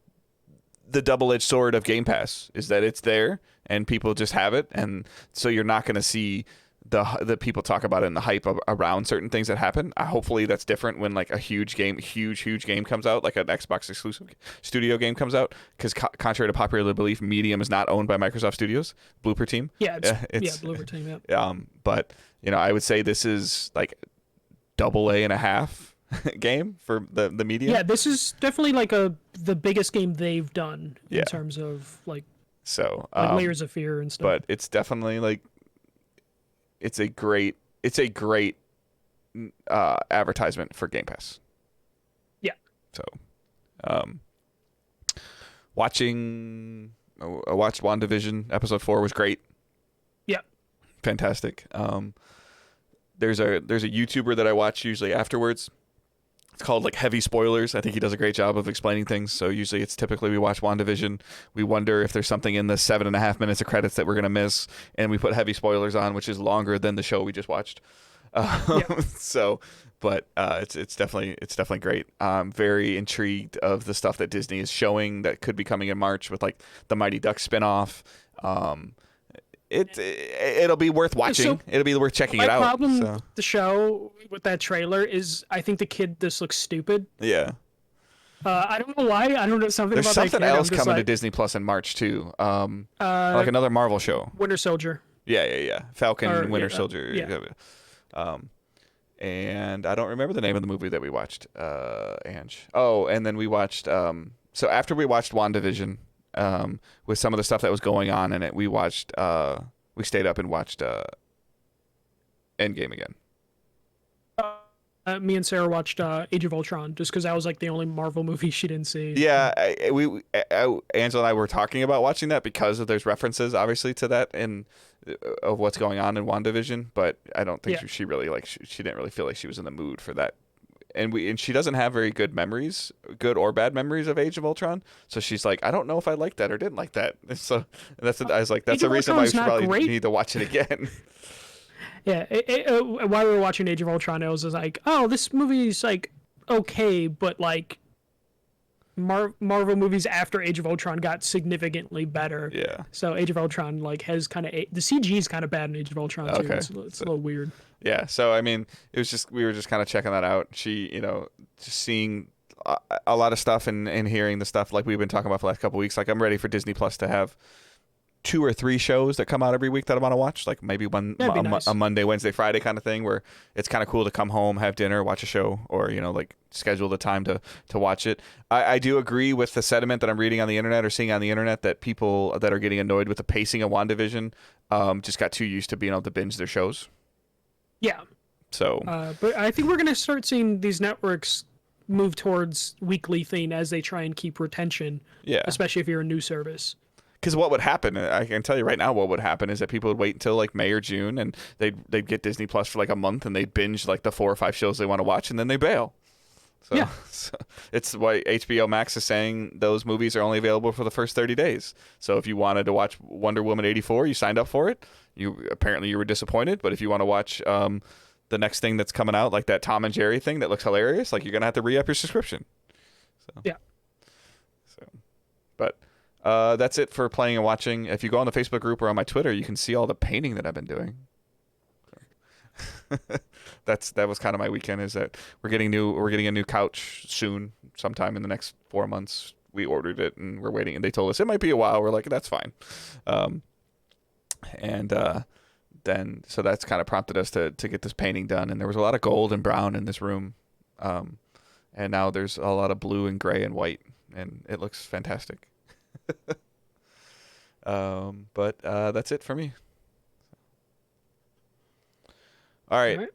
the double-edged sword of Game Pass is that it's there and people just have it, and so you're not going to see the people talk about it and the hype around certain things that happen. Hopefully that's different when like a huge game comes out, like an Xbox exclusive studio game comes out, because contrary to popular belief, Medium is not owned by Microsoft Studios. Blooper Team. Yeah, it's Blooper Team. Yeah. But I would say this is like AA.5 game for the Medium. Yeah, this is definitely like the biggest game they've done in terms of like Layers of Fear and stuff. But it's definitely like it's a great advertisement for Game Pass. Yeah. So, I watched WandaVision. Episode 4 was great. Yeah. Fantastic. There's a YouTuber that I watch usually afterwards. It's called like Heavy Spoilers. I think he does a great job of explaining things. So usually it's typically we watch WandaVision. We wonder if there's something in the 7.5 minutes of credits that we're going to miss. And we put Heavy Spoilers on, which is longer than the show we just watched. So, but it's definitely great. I'm very intrigued of the stuff that Disney is showing that could be coming in March with like the Mighty Ducks spinoff. It'll be worth watching. So, it'll be worth checking it out. My problem with the show with that trailer is I think the kid this looks stupid. Yeah. I don't know why. I don't know something There's about something that kid. else coming to Disney Plus in March too. Like another Marvel show. Winter Soldier. Yeah. Falcon, Winter Soldier. Yeah. And I don't remember the name of the movie that we watched. Ange. Oh, and then we watched. So after we watched WandaVision, with some of the stuff that was going on in it, we watched. We stayed up and watched Endgame again. Me and Sarah watched Age of Ultron just because that was like the only Marvel movie she didn't see. Yeah, Angela and I were talking about watching that because there's references obviously to that and of what's going on in WandaVision, but I don't think she really she didn't really feel like she was in the mood for that. And she doesn't have very good memories, good or bad memories of Age of Ultron. So she's like, I don't know if I liked that or didn't like that. So I was like, that's the reason why we should probably need to watch it again. Yeah, while we were watching Age of Ultron, I was just like, oh, this movie's like okay, but like Marvel movies after Age of Ultron got significantly better. Yeah. So Age of Ultron like has kind of the CG is kind of bad in Age of Ultron too. Okay. It's a little weird. Yeah. So I mean, it was just we were just kind of checking that out. She, just seeing a lot of stuff and hearing the stuff like we've been talking about for the last couple of weeks. Like I'm ready for Disney Plus to have 2 or 3 shows that come out every week that I want to watch, like maybe a Monday, Wednesday, Friday kind of thing, where it's kind of cool to come home, have dinner, watch a show, or like schedule the time to watch it. I do agree with the sentiment that I'm reading on the internet or seeing on the internet that people that are getting annoyed with the pacing of WandaVision just got too used to being able to binge their shows. Yeah. So. But I think we're gonna start seeing these networks move towards weekly thing as they try and keep retention. Yeah. Especially if you're a new service. Because what would happen, I can tell you right now, what would happen is that people would wait until like May or June, and they'd get Disney Plus for like a month, and they'd binge like the 4 or 5 shows they want to watch, and then they bail. So, so it's why HBO Max is saying those movies are only available for the first 30 days. So if you wanted to watch Wonder Woman 84, you signed up for it. You were disappointed, but if you want to watch the next thing that's coming out, like that Tom and Jerry thing that looks hilarious, like you're gonna have to re-up your subscription. So yeah. So, but. That's it for playing and watching. If you go on the Facebook group or on my Twitter, you can see all the painting that I've been doing. That was kind of my weekend. Is that we're getting a new couch soon, sometime in the next 4 months. We ordered it and we're waiting, and they told us it might be a while. We're like, that's fine. Then so that's kind of prompted us to get this painting done. And there was a lot of gold and brown in this room, and now there's a lot of blue and gray and white, and it looks fantastic. But that's it for me. All right.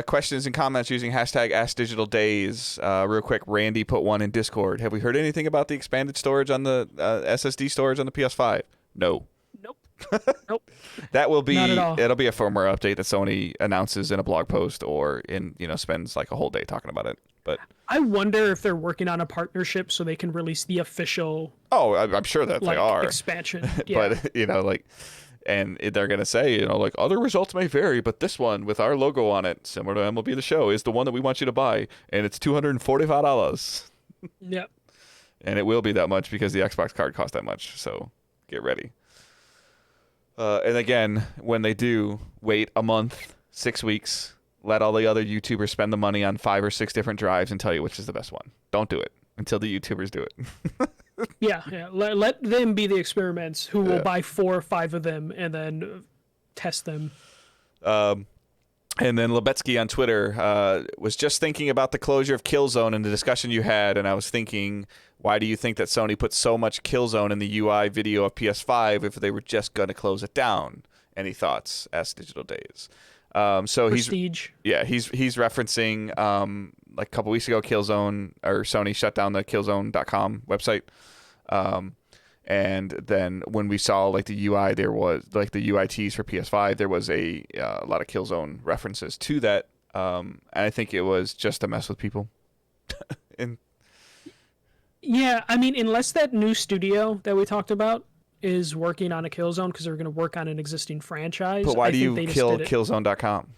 Questions and comments using hashtag #AskDigitalDays. Real quick, Randy put one in Discord. Have we heard anything about the expanded storage on the SSD storage on the PS5? No. Nope. Nope. That will be. Not at all. It'll be a firmware update that Sony announces in a blog post or spends like a whole day talking about it. But I wonder if they're working on a partnership so they can release the official. Oh, I'm sure that they are expansion. Yeah. But and they're gonna say like other results may vary, but this one with our logo on it, similar to MLB The Show, is the one that we want you to buy, and it's $245. Yep. And it will be that much because the Xbox card costs that much. So get ready. And again, when they do, wait a month, 6 weeks, let all the other YouTubers spend the money on 5 or 6 different drives and tell you which is the best one. Don't do it until the YouTubers do it. Yeah. Let them be the experiments who will buy 4 or 5 of them and then test them. And then Lebetsky on Twitter was just thinking about the closure of Killzone and the discussion you had, and I was thinking, why do you think that Sony put so much Killzone in the UI video of PS5 if they were just going to close it down? Any thoughts? Asked Digital Days. So Prestige. he's referencing like a couple weeks ago, Killzone or Sony shut down the Killzone.com website. And then when we saw like the UI, there was like the UITs for PS5, there was a lot of Killzone references to that. And I think it was just to mess with people. Yeah, I mean, unless that new studio that we talked about is working on a Killzone because they're going to work on an existing franchise. But why do you kill Killzone.com?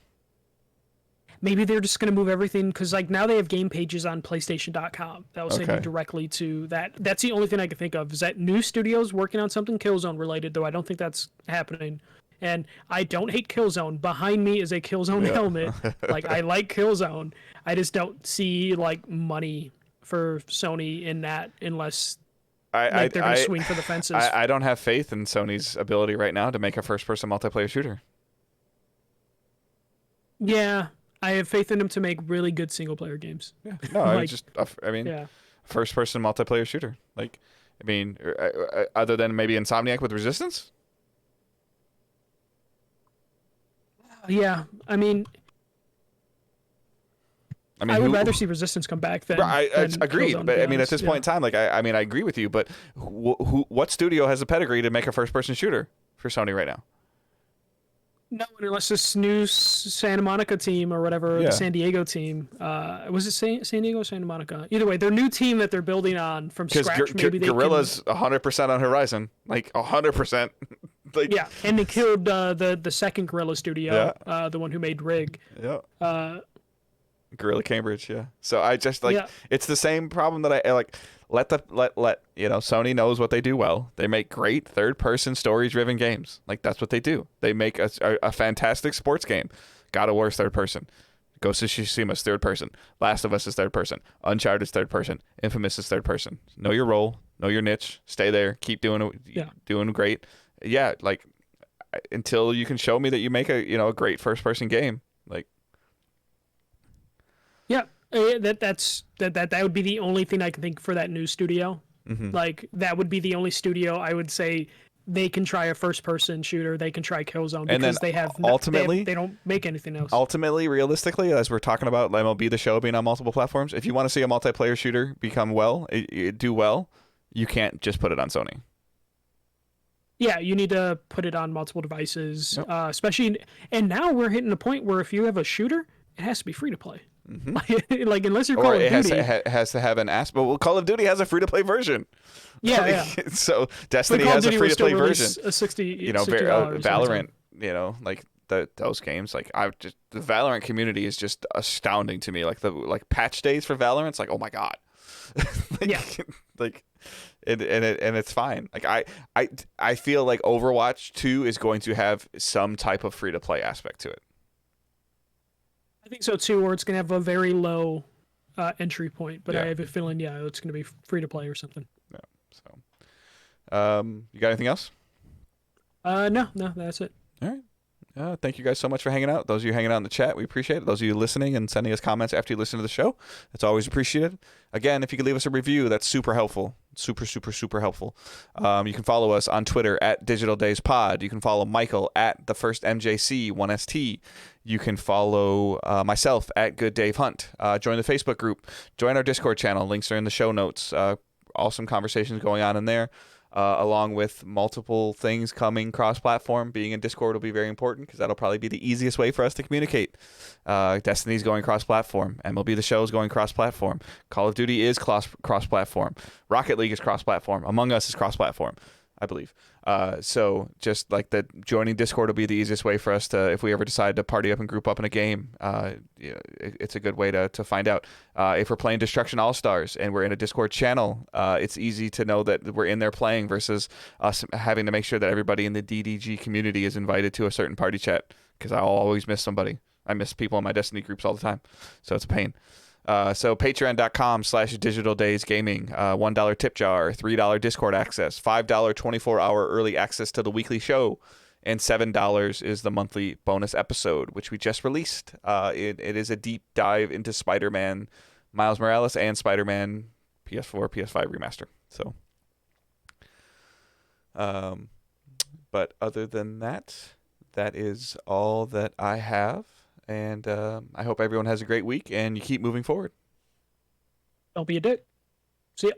Maybe they're just going to move everything because like now they have game pages on PlayStation.com that will send you directly to that. That's the only thing I can think of is that new studios working on something Killzone related, though I don't think that's happening. And I don't hate Killzone. Behind me is a Killzone helmet. Like I like Killzone. I just don't see like money for Sony in that unless they're going to swing for the fences. I don't have faith in Sony's ability right now to make a first-person multiplayer shooter. Yeah, I have faith in them to make really good single-player games. Yeah, no, first-person multiplayer shooter. Like, I mean, other than maybe Insomniac with Resistance. Yeah, I mean, I would rather see Resistance come back than. I agreed, but I mean, at this point in time, like I mean, I agree with you. But what studio has a pedigree to make a first-person shooter for Sony right now? No one, unless this new Santa Monica team or whatever, the San Diego team. Was it San Diego or Santa Monica? Either way, their new team that they're building on from scratch. Maybe they Guerrilla's 100% on Horizon, like 100%. Like, yeah, and they killed the second Guerrilla studio, the one who made Rig. Yeah. Guerrilla Cambridge, yeah. So I just it's the same problem that I like. Let Sony knows what they do well. They make great third-person story-driven games. Like that's what they do. They make a fantastic sports game. God of War is third person. Ghost of Tsushima is third person. Last of Us is third person. Uncharted is third person. Infamous is third person. Know your role. Know your niche. Stay there. Keep doing great. Yeah, like until you can show me that you make a great first-person game. Like. Yeah, that would be the only thing I can think for that new studio. Mm-hmm. Like that would be the only studio I would say they can try a first-person shooter. They can try Killzone because they don't make anything else. Ultimately, realistically, as we're talking about MLB The Show being on multiple platforms, if you want to see a multiplayer shooter become do well, you can't just put it on Sony. Yeah, you need to put it on multiple devices, especially. And now we're hitting a point where if you have a shooter, it has to be free to play. Mm-hmm. like unless you're Call of Duty, it has to have an aspect. Well, Call of Duty has a free to play version. Yeah. So Destiny has a free to play version. A $60, Valorant. Like those games. Like the Valorant community is just astounding to me. Like the patch days for Valorant. It's like, oh my god. And it's fine. Like I feel like Overwatch 2 is going to have some type of free to play aspect to it. I think so too, or it's gonna have a very low entry point. But I have a feeling, it's gonna be free to play or something. Yeah. So, you got anything else? No, that's it. All right. Thank you guys so much for hanging out. Those of you hanging out in the chat, we appreciate it. Those of you listening and sending us comments after you listen to the show, it's always appreciated. Again, if you could leave us a review, that's super helpful. Super, super, super helpful. You can follow us on Twitter at Digital Days Pod. You can follow Michael at the first MJC 1ST. You can follow myself at Good Dave Hunt. Join the Facebook group. Join our Discord channel. Links are in the show notes. Awesome conversations going on in there. Along with multiple things coming cross-platform. Being in Discord will be very important because that'll probably be the easiest way for us to communicate. Destiny's going cross-platform. MLB The Show is going cross-platform. Call of Duty is cross-platform. Rocket League is cross-platform. Among Us is cross-platform. I believe. So just like that, joining Discord will be the easiest way for us to, if we ever decide to party up and group up in a game, it's a good way to find out. If we're playing Destruction All-Stars and we're in a Discord channel, it's easy to know that we're in there playing versus us having to make sure that everybody in the DDG community is invited to a certain party chat, because I'll always miss somebody. I miss people in my Destiny groups all the time, so it's a pain. So patreon.com/digitaldaysgaming, $1 tip jar, $3 Discord access, $5 24-hour early access to the weekly show, and $7 is the monthly bonus episode, which we just released. It is a deep dive into Spider-Man, Miles Morales, and Spider-Man PS4, PS5 remaster. So, but other than that, that is all that I have. And I hope everyone has a great week and you keep moving forward. Don't be a dick. See ya.